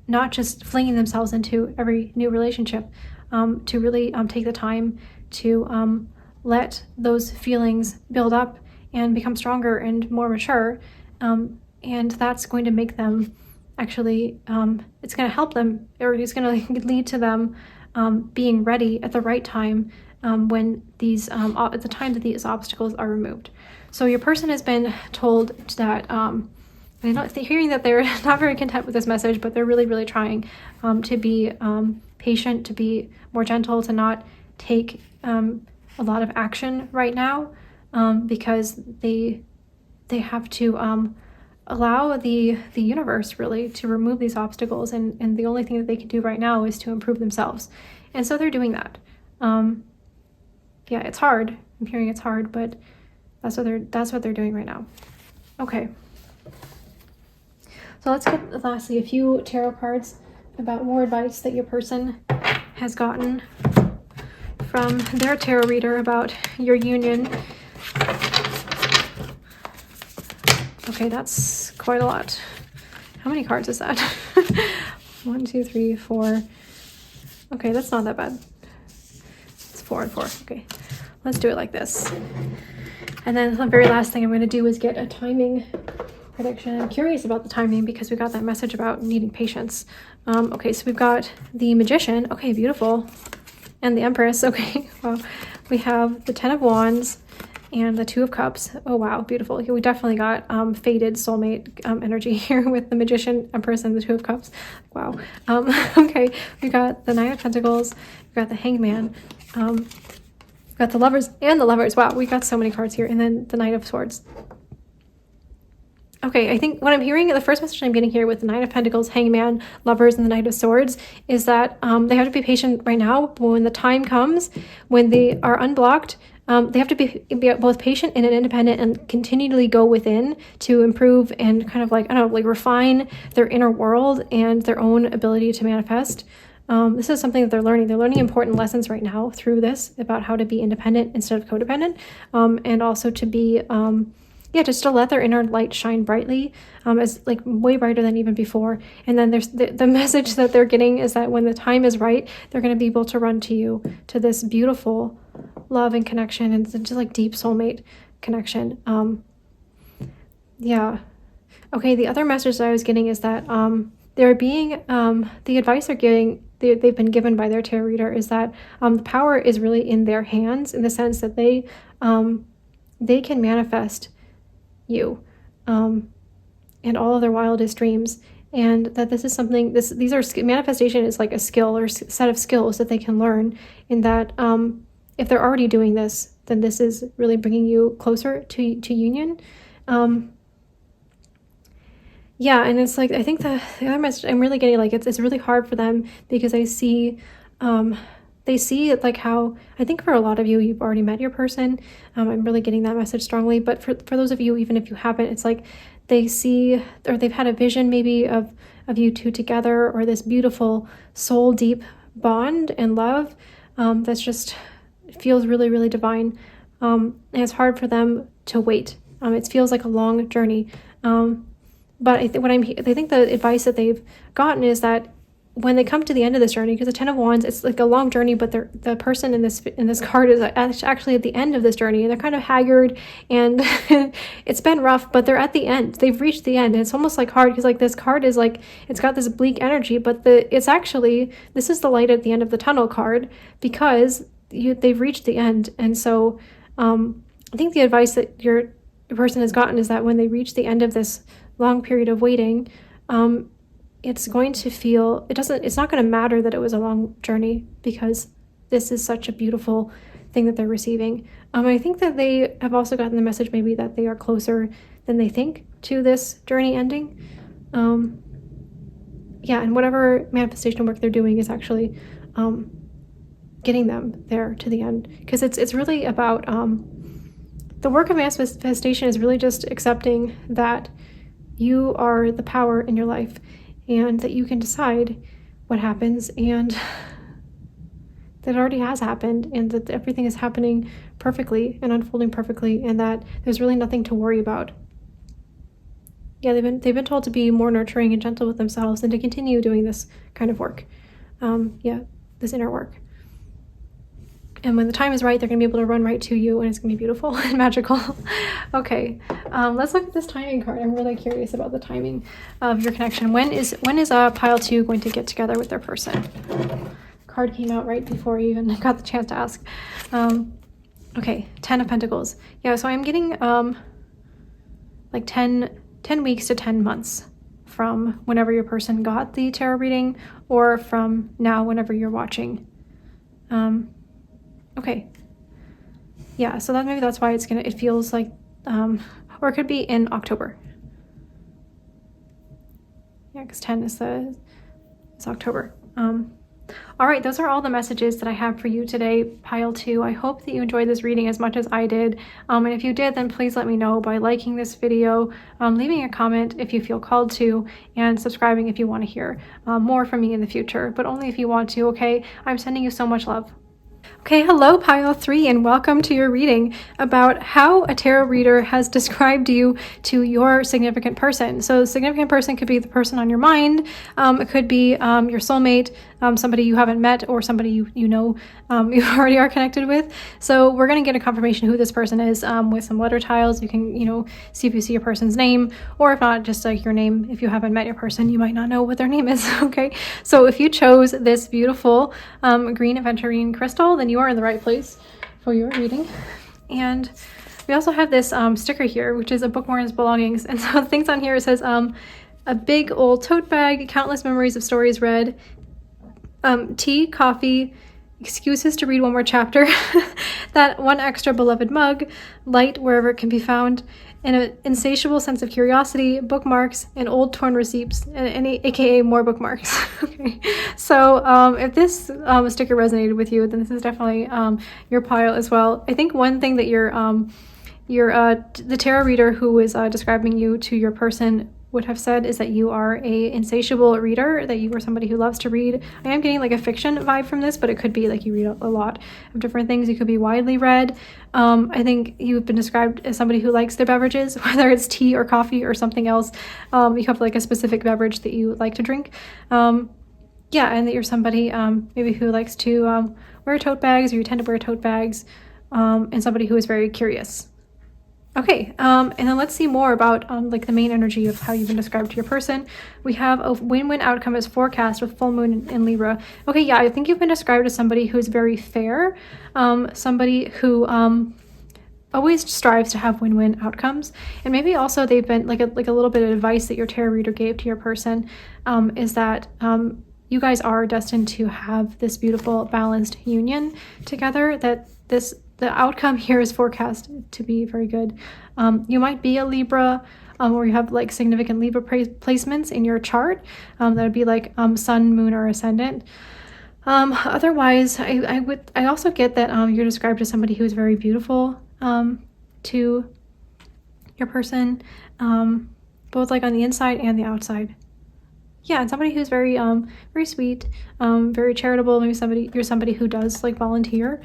not just flinging themselves into every new relationship, to really take the time to let those feelings build up and become stronger and more mature. And that's going to make them actually, it's going to help them, or it's going to lead to them being ready at the right time, when these, at the time that these obstacles are removed. So your person has been told that, hearing that they're not very content with this message, but they're really, really trying to be patient, to be more gentle, to not take a lot of action right now, because they have to allow the universe really to remove these obstacles, and the only thing that they can do right now is to improve themselves. And so they're doing that. Yeah, it's hard. I'm hearing it's hard, but that's what they're doing right now. Okay. So let's get lastly a few tarot cards about more advice that your person has gotten from their tarot reader about your union. Okay, that's quite a lot. How many cards is that? 1, 2, 3, 4. Okay, that's not that bad. It's 4 and 4. Okay, let's do it like this. And then the very last thing I'm going to do is get a timing prediction. I'm curious about the timing because we got that message about needing patience. Okay, so we've got the Magician. Okay, beautiful. And the Empress. Okay, well, we have the 10 of Wands and the 2 of Cups. Oh, wow, beautiful. We definitely got faded soulmate energy here with the Magician, Empress, and the 2 of Cups. Wow. Okay, we got the 9 of Pentacles. We got the Hangman. We got the Lovers and the Lovers. Wow, we got so many cards here. And then the Knight of Swords. Okay, I think what I'm hearing, the first message I'm getting here with the 9 of Pentacles, Hangman, Lovers, and the Knight of Swords is that they have to be patient right now, but when the time comes, when they are unblocked, they have to be both patient and independent and continually go within to improve and kind of like, I don't know, like refine their inner world and their own ability to manifest. This is something that they're learning. They're learning important lessons right now through this about how to be independent instead of codependent, and also to be... just to let their inner light shine brightly, as like way brighter than even before. And then there's the message that they're getting is that when the time is right, they're going to be able to run to you, to this beautiful love and connection, and just like deep soulmate connection. Yeah. Okay, the other message that I was getting is that they're being, the advice they're getting, they've been given by their tarot reader is that the power is really in their hands, in the sense that they can manifest you and all of their wildest dreams, and that this is something, these are manifestation is like a skill or set of skills that they can learn, in that if they're already doing this, then this is really bringing you closer to union. Yeah, and it's like, I think the other message I'm really getting, like it's really hard for them because I see they see it like how, I think for a lot of you, you've already met your person. I'm really getting that message strongly. But for those of you, even if you haven't, it's like they see, or they've had a vision maybe of you two together, or this beautiful soul deep bond and love that's just feels really, really divine. And it's hard for them to wait. It feels like a long journey. But I think the advice that they've gotten is that when they come to the end of this journey, because the 10 of Wands, it's like a long journey, but the person in this card is actually at the end of this journey, and they're kind of haggard, and it's been rough, but they're at the end. They've reached the end, and it's almost like hard because like this card is like, it's got this bleak energy, but it's actually, this is the light at the end of the tunnel card, because they've reached the end. And so I think the advice that your person has gotten is that when they reach the end of this long period of waiting, it's going to feel, it's not going to matter that it was a long journey, because this is such a beautiful thing that they're receiving. I think that they have also gotten the message maybe that they are closer than they think to this journey ending. Yeah, and whatever manifestation work they're doing is actually getting them there to the end, because it's really about, the work of manifestation is really just accepting that you are the power in your life, and that you can decide what happens, and that it already has happened, and that everything is happening perfectly and unfolding perfectly, and that there's really nothing to worry about. Yeah, they've been told to be more nurturing and gentle with themselves and to continue doing this kind of work. Yeah, this inner work. And when the time is right, they're going to be able to run right to you, and it's going to be beautiful and magical. Okay, let's look at this timing card. I'm really curious about the timing of your connection. When is pile 2 going to get together with their person? Card came out right before you even got the chance to ask. Okay, 10 of Pentacles. Yeah, so I'm getting like 10 weeks to 10 months from whenever your person got the tarot reading, or from now whenever you're watching. Okay. Yeah, so maybe that's why it feels like, or it could be in October. Yeah, because 10 is October. All right, those are all the messages that I have for you today, pile 2. I hope that you enjoyed this reading as much as I did. And if you did, then please let me know by liking this video, leaving a comment if you feel called to, and subscribing if you want to hear more from me in the future, but only if you want to, okay? I'm sending you so much love. Okay, hello pile 3, and welcome to your reading about how a tarot reader has described you to your significant person. So the significant person could be the person on your mind, it could be your soulmate, somebody you haven't met, or somebody you know you already are connected with. So we're going to get a confirmation who this person is with some letter tiles. You can, see if you see a person's name, or if not, just like your name. If you haven't met your person, you might not know what their name is, okay? So if you chose this beautiful green aventurine crystal, then you are in the right place for your reading. And we also have this sticker here, which is a bookworm's belongings. And so the things on here, it says a big old tote bag, countless memories of stories read, tea, coffee, excuses to read one more chapter, that one extra beloved mug, light wherever it can be found, and an insatiable sense of curiosity, bookmarks, and old torn receipts, and aka more bookmarks. Okay, so if this sticker resonated with you, then this is definitely your pile as well. I think one thing that the tarot reader who is describing you to your person would have said is that you are a insatiable reader, that you are somebody who loves to read. I am getting like a fiction vibe from this, but it could be like you read a lot of different things. You could be widely read. I think you've been described as somebody who likes their beverages, whether it's tea or coffee or something else. You have like a specific beverage that you like to drink. Yeah, and that you're somebody maybe who likes to wear tote bags, or you tend to wear tote bags, and somebody who is very curious. Okay, and then let's see more about like the main energy of how you've been described to your person. We have a win-win outcome as forecast with full moon in Libra. Okay, yeah, I think you've been described as somebody who's very fair, somebody who always strives to have win-win outcomes. And maybe also they've been like a little bit of advice that your tarot reader gave to your person is that you guys are destined to have this beautiful balanced union together, that the outcome here is forecast to be very good. You might be a Libra, or you have like significant Libra placements in your chart. That would be like sun, moon, or ascendant. Otherwise, I also get that you're described as somebody who is very beautiful to your person, both like on the inside and the outside. Yeah, and somebody who's very very sweet, very charitable. Maybe you're somebody who does like volunteer.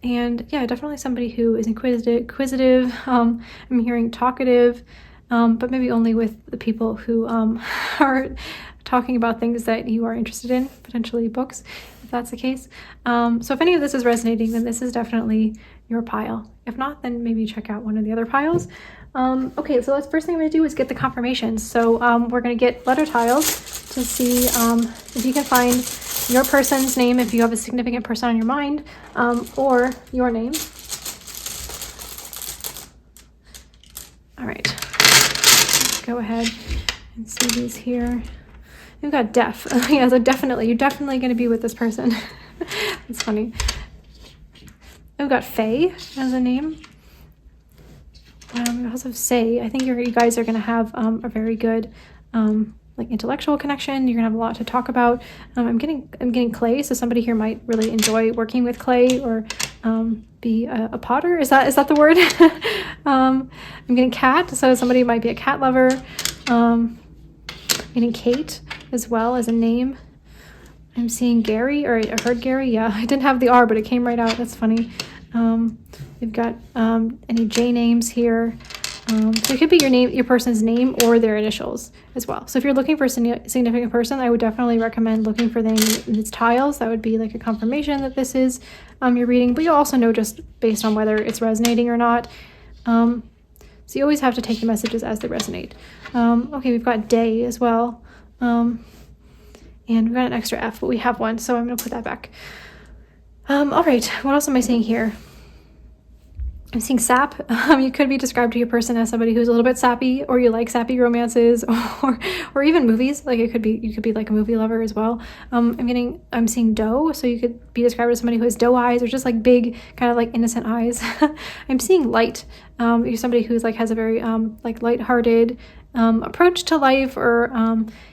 And yeah, definitely somebody who is inquisitive. I'm hearing talkative, but maybe only with the people who are talking about things that you are interested in, potentially books, if that's the case. So if any of this is resonating, then this is definitely your pile. If not, then maybe check out one of the other piles. Okay, so the first thing I'm going to do is get the confirmations. So we're going to get letter tiles to see if you can find your person's name, if you have a significant person on your mind, or your name. All right, let's go ahead and see these here. We've got deaf. Yeah, so you're definitely going to be with this person. That's funny. We've got Faye as a name. We also have Say. I think you guys are going to have a very good like intellectual connection. You're gonna have a lot to talk about. I'm getting clay, so somebody here might really enjoy working with clay, or be a potter. Is that the word? I'm getting cat, so somebody might be a cat lover. getting Kate as well as a name. I'm seeing Gary, or I heard Gary. Yeah, I didn't have the R, but it came right out. That's funny. We've got any J names here. So it could be your person's name or their initials as well. So if you're looking for a significant person, I would definitely recommend looking for these tiles. That would be like a confirmation that this is your reading, but you'll also know just based on whether it's resonating or not. So you always have to take the messages as they resonate. Okay, we've got day as well. And we've got an extra F, but we have one, so I'm going to put that back. All right, what else am I seeing here? I'm seeing sap. You could be described to your person as somebody who's a little bit sappy, or you like sappy romances, or even movies. Like you could be like a movie lover as well. I'm seeing doe, so you could be described as somebody who has doe eyes, or just like big, kind of like innocent eyes. I'm seeing light. You're somebody who's like has a very like lighthearted approach to life, or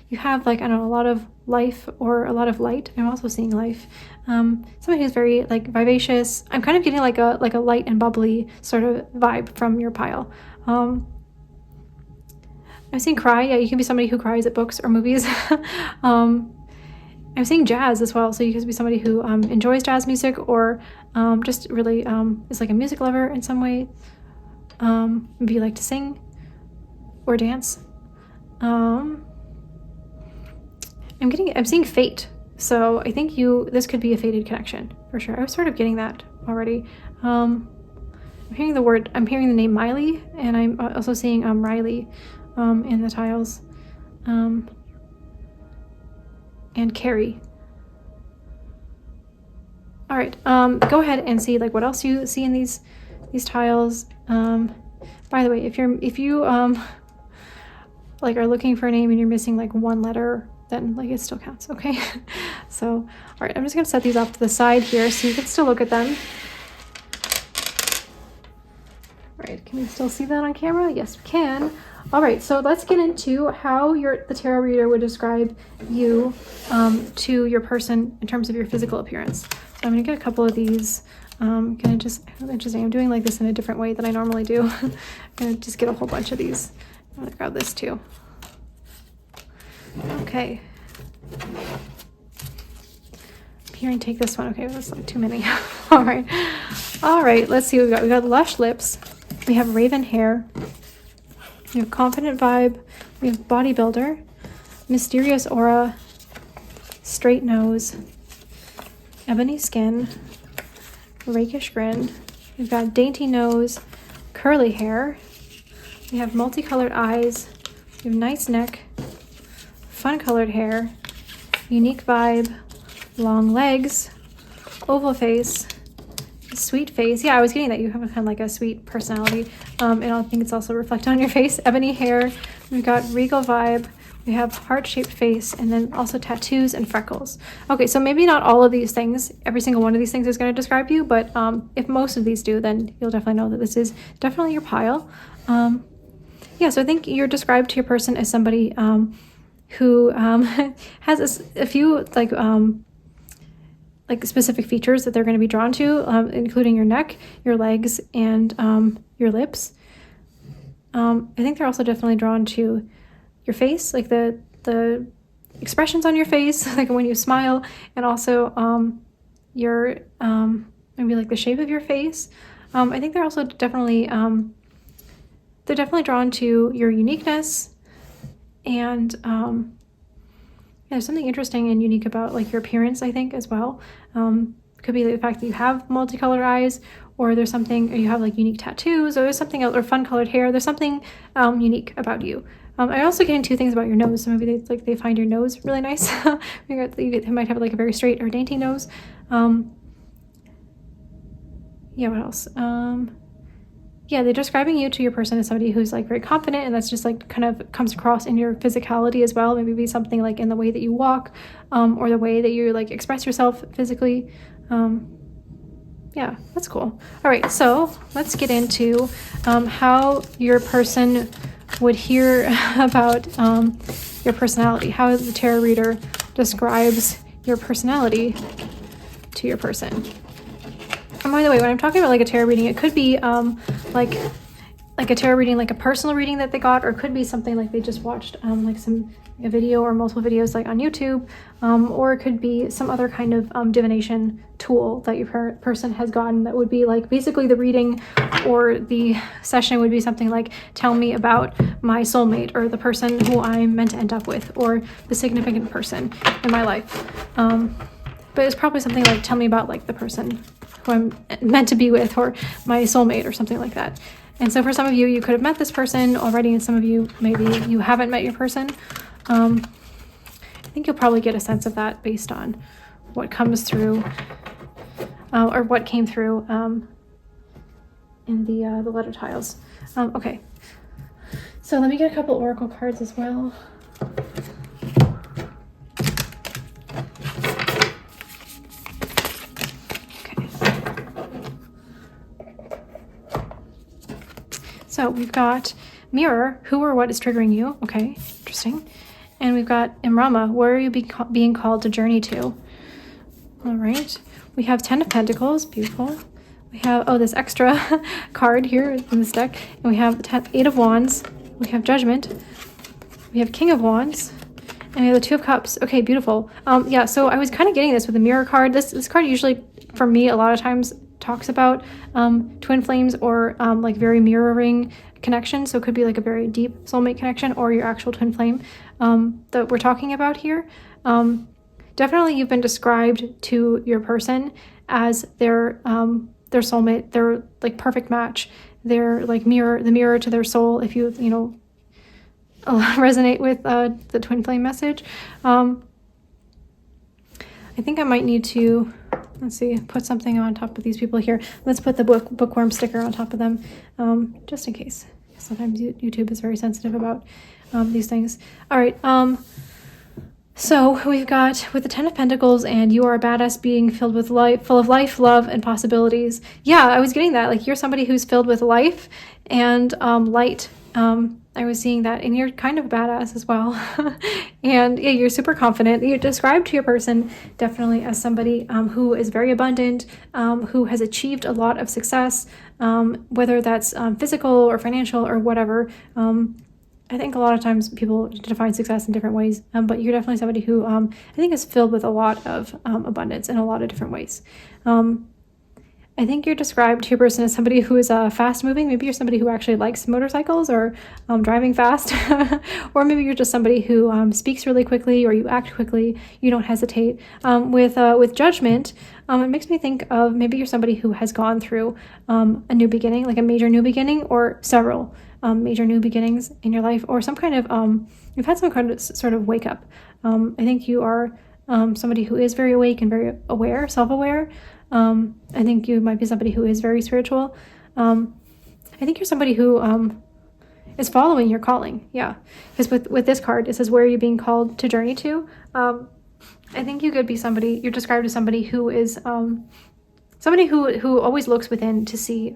you have like, I don't know, a lot of life or a lot of light. I'm also seeing life. Somebody who's very like vivacious. I'm kind of getting like a light and bubbly sort of vibe from your pile. I'm seeing cry. Yeah, you can be somebody who cries at books or movies. I'm seeing jazz as well. So you could be somebody who enjoys jazz music, or just really is like a music lover in some way. Maybe you like to sing or dance. I'm seeing fate. So I think this could be a fated connection for sure. I was sort of getting that already. I'm hearing the name Miley, and I'm also seeing Riley in the tiles. And Carrie. All right, go ahead and see like what else you see in these tiles. By the way, if you like are looking for a name and you're missing like one letter, then like it still counts, okay? So, all right, I'm just gonna set these off to the side here so you can still look at them. All right, can we still see that on camera? Yes, we can. All right, so let's get into how the tarot reader would describe you to your person in terms of your physical appearance. So I'm gonna get a couple of these. I'm doing like this in a different way than I normally do. I'm gonna just get a whole bunch of these. I'm gonna grab this too. Okay. I'm hearing take this one. Okay, that's like too many. All right, let's see what we got. We got lush lips. We have raven hair. We have confident vibe. We have bodybuilder. Mysterious aura. Straight nose. Ebony skin. Rakish grin. We've got dainty nose. Curly hair. We have multicolored eyes. We have nice neck. Fun colored hair, unique vibe, long legs, oval face, sweet face. Yeah, I was getting that you have kind of like a sweet personality. And I think it's also reflected on your face. Ebony hair. We've got regal vibe. We have heart-shaped face, and then also tattoos and freckles. Okay, so maybe not all of these things, every single one of these things is going to describe you, but if most of these do, then you'll definitely know that this is definitely your pile. Yeah, so I think you're described to your person as somebody who has a few like specific features that they're going to be drawn to, including your neck, your legs, and your lips. I think they're also definitely drawn to your face, like the expressions on your face, like when you smile, and also your maybe like the shape of your face. I think they're also definitely drawn to your uniqueness. And there's something interesting and unique about like your appearance, I think, as well. Could be the fact that you have multicolored eyes, or there's something, or you have like unique tattoos, or there's something else, or fun colored hair. There's something unique about you. I also getting two things about your nose. So maybe they find your nose really nice. They might have like a very straight or dainty nose. Yeah, what else? Yeah, they're describing you to your person as somebody who's like very confident, and that's just like kind of comes across in your physicality as well. Maybe something like in the way that you walk, or the way that you like express yourself physically. Yeah, that's cool. All right, so let's get into how your person would hear about your personality. How the tarot reader describes your personality to your person. And by the way, when I'm talking about like a tarot reading, it could be like like a tarot reading, like a personal reading that they got, or it could be something like they just watched like a video or multiple videos like on YouTube, or it could be some other kind of divination tool that your person has gotten that would be like basically the reading or the session would be something like, tell me about my soulmate or the person who I'm meant to end up with or the significant person in my life. But it's probably something like, tell me about like the person who I'm meant to be with or my soulmate or something like that. And so for some of you, you could have met this person already, and some of you, maybe you haven't met your person. I think you'll probably get a sense of that based on what comes through or what came through in the letter tiles. Okay, so let me get a couple oracle cards as well. So we've got Mirror, who or what is triggering you? Okay, interesting. And we've got Imrama, where are you being called to journey to? All right. We have 10 of Pentacles, beautiful. We have, this extra card here in this deck. And we have the 8 of Wands. We have Judgment. We have King of Wands. And we have the 2 of Cups. Okay, beautiful. Yeah, so I was kind of getting this with the Mirror card. This card usually, for me, a lot of times talks about twin flames or like very mirroring connection. So it could be like a very deep soulmate connection or your actual twin flame that we're talking about here. Definitely you've been described to your person as their soulmate, their like perfect match, their like the mirror to their soul, if you resonate with the twin flame message. I think I might need to, let's see, put something on top of these people here. Let's put the bookworm sticker on top of them, just in case. Sometimes YouTube is very sensitive about these things. All right, so we've got with the 10 of Pentacles, and you are a badass being filled with life, full of life, love, and possibilities. Yeah, I was getting that. Like, you're somebody who's filled with life and light. I was seeing that, and you're kind of a badass as well. And yeah, you're super confident. You're described to your person definitely as somebody who is very abundant, who has achieved a lot of success, whether that's physical or financial or whatever. I think a lot of times people define success in different ways, but you're definitely somebody who I think is filled with a lot of abundance in a lot of different ways. I think you're described to your person as somebody who is fast moving. Maybe you're somebody who actually likes motorcycles or driving fast, or maybe you're just somebody who speaks really quickly, or you act quickly, you don't hesitate. With Judgment, it makes me think of maybe you're somebody who has gone through a new beginning, like a major new beginning, or several major new beginnings in your life, or some kind of you've had some kind of sort of wake up. I think you are somebody who is very awake and very aware, self-aware. I think you might be somebody who is very spiritual. I think you're somebody who is following your calling. Yeah, because with this card, it says, where are you being called to journey to? I think you could be somebody, you're described as somebody who is somebody who always looks within to see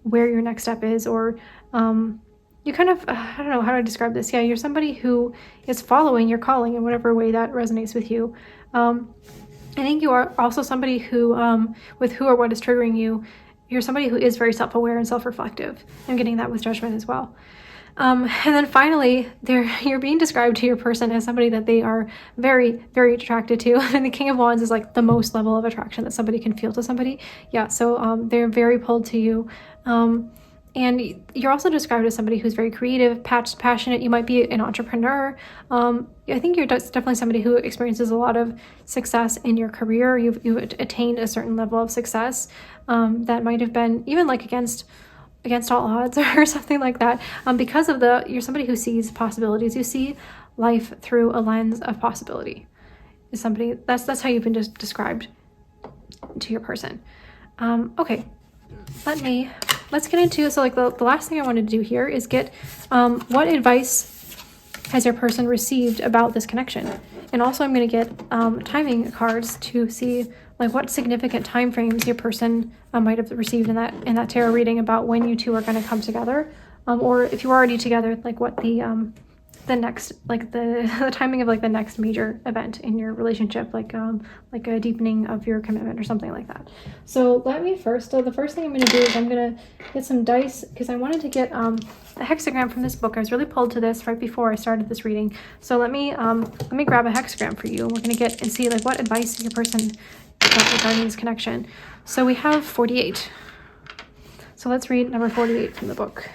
where your next step is, or you kind of, I don't know how to describe this. Yeah, you're somebody who is following your calling in whatever way that resonates with you. I think you are also somebody who, with who or what is triggering you, you're somebody who is very self-aware and self-reflective. I'm getting that with Judgment as well. And then finally, you're being described to your person as somebody that they are very, very attracted to. And the King of Wands is like the most level of attraction that somebody can feel to somebody. Yeah, so they're very pulled to you. And you're also described as somebody who's very creative, passionate. You might be an entrepreneur. I think you're definitely somebody who experiences a lot of success in your career. You've attained a certain level of success that might have been even like against all odds or something like that. Because of you're somebody who sees possibilities. You see life through a lens of possibility. Is somebody that's how you've been described to your person. Okay, let's get into, so like the last thing I wanted to do here is get what advice has your person received about this connection. And also I'm going to get timing cards to see like what significant time frames your person might have received in that tarot reading about when you two are going to come together, or if you're already together, like what the the next, like the timing of like the next major event in your relationship, like a deepening of your commitment or something like that. So the first thing I'm going to do is I'm going to get some dice, because I wanted to get a hexagram from this book. I was really pulled to this right before I started this reading. So let me grab a hexagram for you. We're going to get and see like what advice your person got regarding this connection. So we have 48. So let's read number 48 from the book.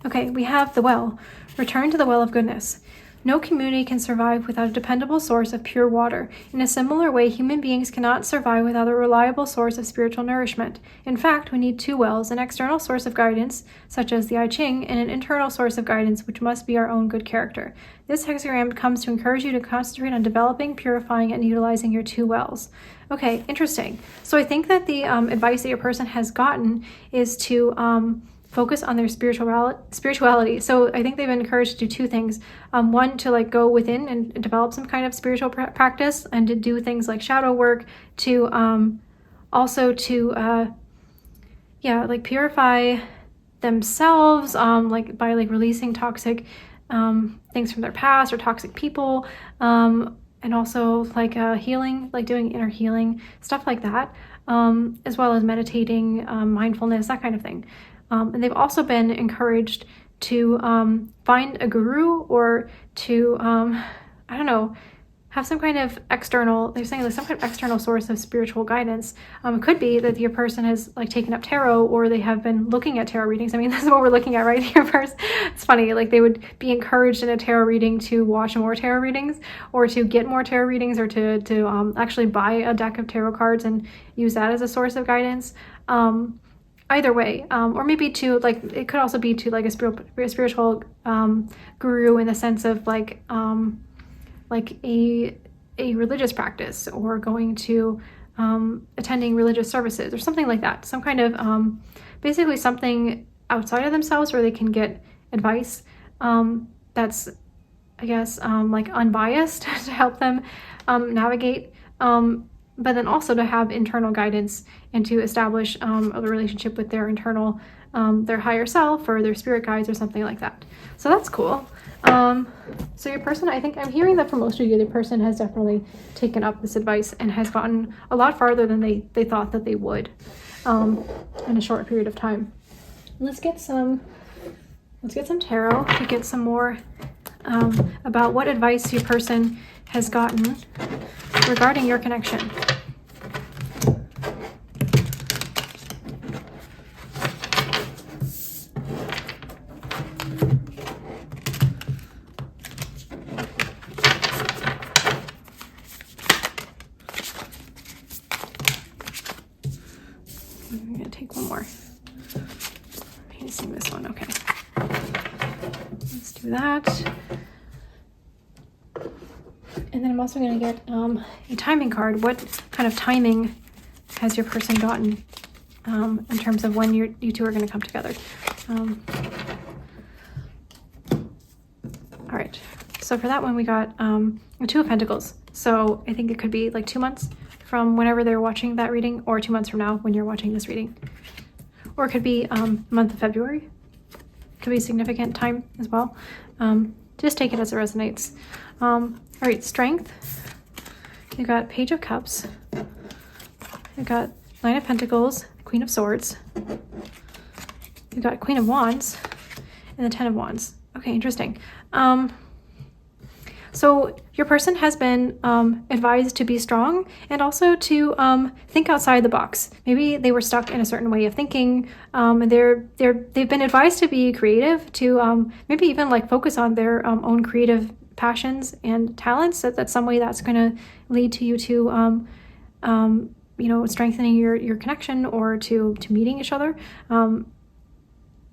Okay, we have the well. Return to the well of goodness. No community can survive without a dependable source of pure water. In a similar way, human beings cannot survive without a reliable source of spiritual nourishment. In fact, we need two wells, an external source of guidance, such as the I Ching, and an internal source of guidance, which must be our own good character. This hexagram comes to encourage you to concentrate on developing, purifying, and utilizing your two wells. Okay, interesting. So I think that the advice that your person has gotten is to focus on their spirituality. So I think they've been encouraged to do two things. One, to like go within and develop some kind of spiritual practice, and to do things like shadow work, to also to like purify themselves, like by like releasing toxic things from their past or toxic people, and also like healing, like doing inner healing, stuff like that, as well as meditating, mindfulness, that kind of thing. And they've also been encouraged to find a guru, or to, have some kind of external, they're saying like some kind of external source of spiritual guidance. It could be that your person has like taken up tarot, or they have been looking at tarot readings. I mean, this is what we're looking at right here first. It's funny, like they would be encouraged in a tarot reading to watch more tarot readings, or to get more tarot readings, or to actually buy a deck of tarot cards and use that as a source of guidance. Either way, or maybe to like, it could also be to like a spiritual guru, in the sense of like a religious practice, or going to attending religious services or something like that. Some kind of basically something outside of themselves where they can get advice that's, I guess, like unbiased to help them navigate. But then also to have internal guidance, and to establish a relationship with their internal, their higher self, or their spirit guides, or something like that. So that's cool. So your person, I think I'm hearing that for most of you, the person has definitely taken up this advice and has gotten a lot farther than they thought that they would in a short period of time. Let's get some tarot to get some more about what advice your person has gotten regarding your connection. I'm going to take one more. I'm using this one. Okay. Let's do that. And then I'm also going to get a timing card. What kind of timing has your person gotten in terms of when you two are going to come together? All right. So for that one, we got a Two of Pentacles. So I think it could be like 2 months from whenever they're watching that reading, or 2 months from now when you're watching this reading. Or it could be month of February. Could be significant time as well. Just take it as it resonates. All right, Strength. You got Page of Cups. You got Nine of Pentacles, Queen of Swords. You got Queen of Wands, and the Ten of Wands. Okay, interesting. So your person has been advised to be strong, and also to think outside the box. Maybe they were stuck in a certain way of thinking, and they've been advised to be creative, to maybe even like focus on their own creative passions and talents. That's some way that's going to lead to you to strengthening your connection, or to meeting each other.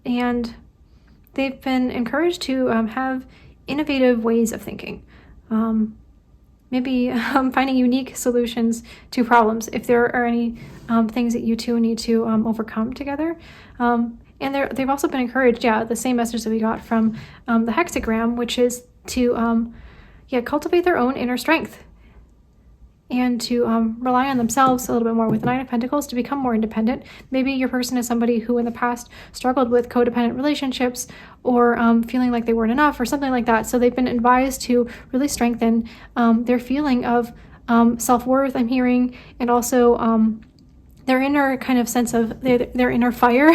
And they've been encouraged to have innovative ways of thinking. Maybe finding unique solutions to problems, if there are any things that you two need to overcome together. And they've also been encouraged, the same message that we got from the hexagram, which is to cultivate their own inner strength. and to rely on themselves a little bit more with the Nine of Pentacles to become more independent. Maybe your person is somebody who in the past struggled with codependent relationships or feeling like they weren't enough or something like that. So they've been advised to really strengthen their feeling of self-worth, I'm hearing, and also their inner kind of sense of their inner fire,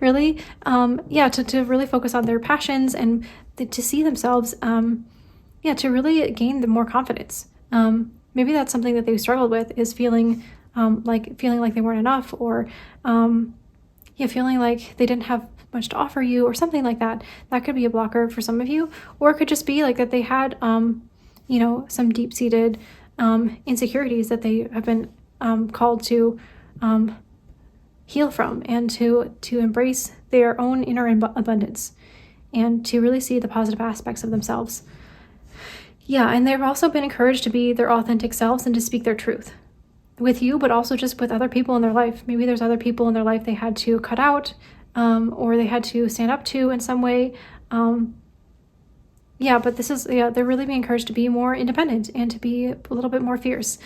really. To really focus on their passions and to see themselves, to really gain the more confidence. Maybe that's something that they've struggled with, is feeling like they weren't enough, or feeling like they didn't have much to offer you or something like that. That could be a blocker for some of you, or it could just be like that they had some deep-seated insecurities that they have been called to heal from, and to embrace their own inner abundance and to really see the positive aspects of themselves. Yeah, and they've also been encouraged to be their authentic selves and to speak their truth with you, but also just with other people in their life. Maybe there's other people in their life they had to cut out, or they had to stand up to in some way. But this is, they're really being encouraged to be more independent and to be a little bit more fierce,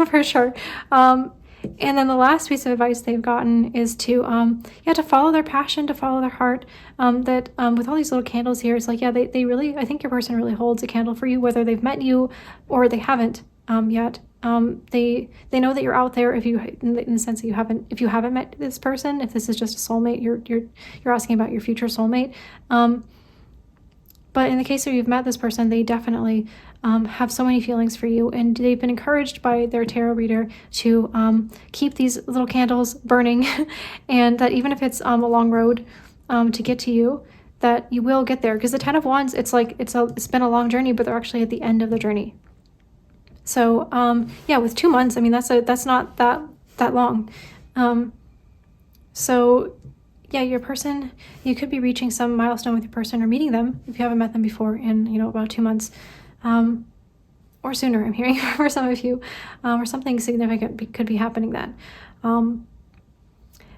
for sure. And then the last piece of advice they've gotten is to follow their passion, to follow their heart. With all these little candles here, it's like, they really, I think your person really holds a candle for you, whether they've met you or they haven't yet. They know that you're out there, if you, in the sense that if you haven't met this person, if this is just a soulmate, you're asking about your future soulmate. But in the case where you've met this person, they definitely have so many feelings for you, and they've been encouraged by their tarot reader to keep these little candles burning, and that even if it's a long road to get to you, that you will get there. Because the Ten of Wands, it's like it's been a long journey, but they're actually at the end of the journey. So with 2 months, I mean that's not that long. Your person, you could be reaching some milestone with your person or meeting them if you haven't met them before in, about 2 months, or sooner, I'm hearing, for some of you, or something significant could be happening then.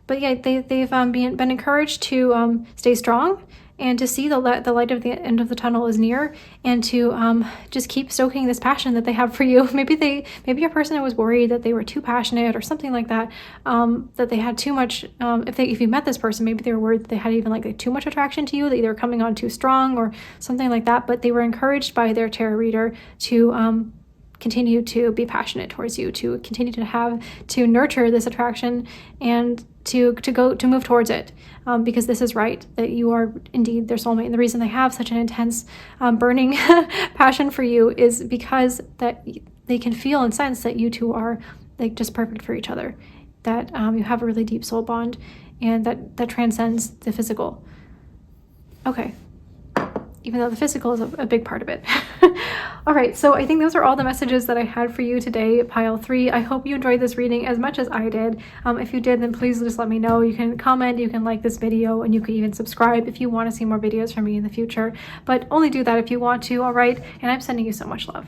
They've been encouraged to stay strong and to see the light of the end of the tunnel is near, and to just keep stoking this passion that they have for you. Maybe your person was worried that they were too passionate or something like that, that they had too much. If you met this person, maybe they were worried that they had even like too much attraction to you, that they were coming on too strong or something like that. But they were encouraged by their tarot reader to continue to be passionate towards you, to continue to nurture this attraction, and to move towards it, because this is right, that you are indeed their soulmate. And the reason they have such an intense burning passion for you is because that they can feel and sense that you two are like just perfect for each other, that you have a really deep soul bond, and that transcends the physical. Okay, even though the physical is a big part of it. All right, so I think those are all the messages that I had for you today, pile 3. I hope you enjoyed this reading as much as I did. If you did, then please just let me know. You can comment, you can like this video, and you can even subscribe if you want to see more videos from me in the future. But only do that if you want to, all right? And I'm sending you so much love.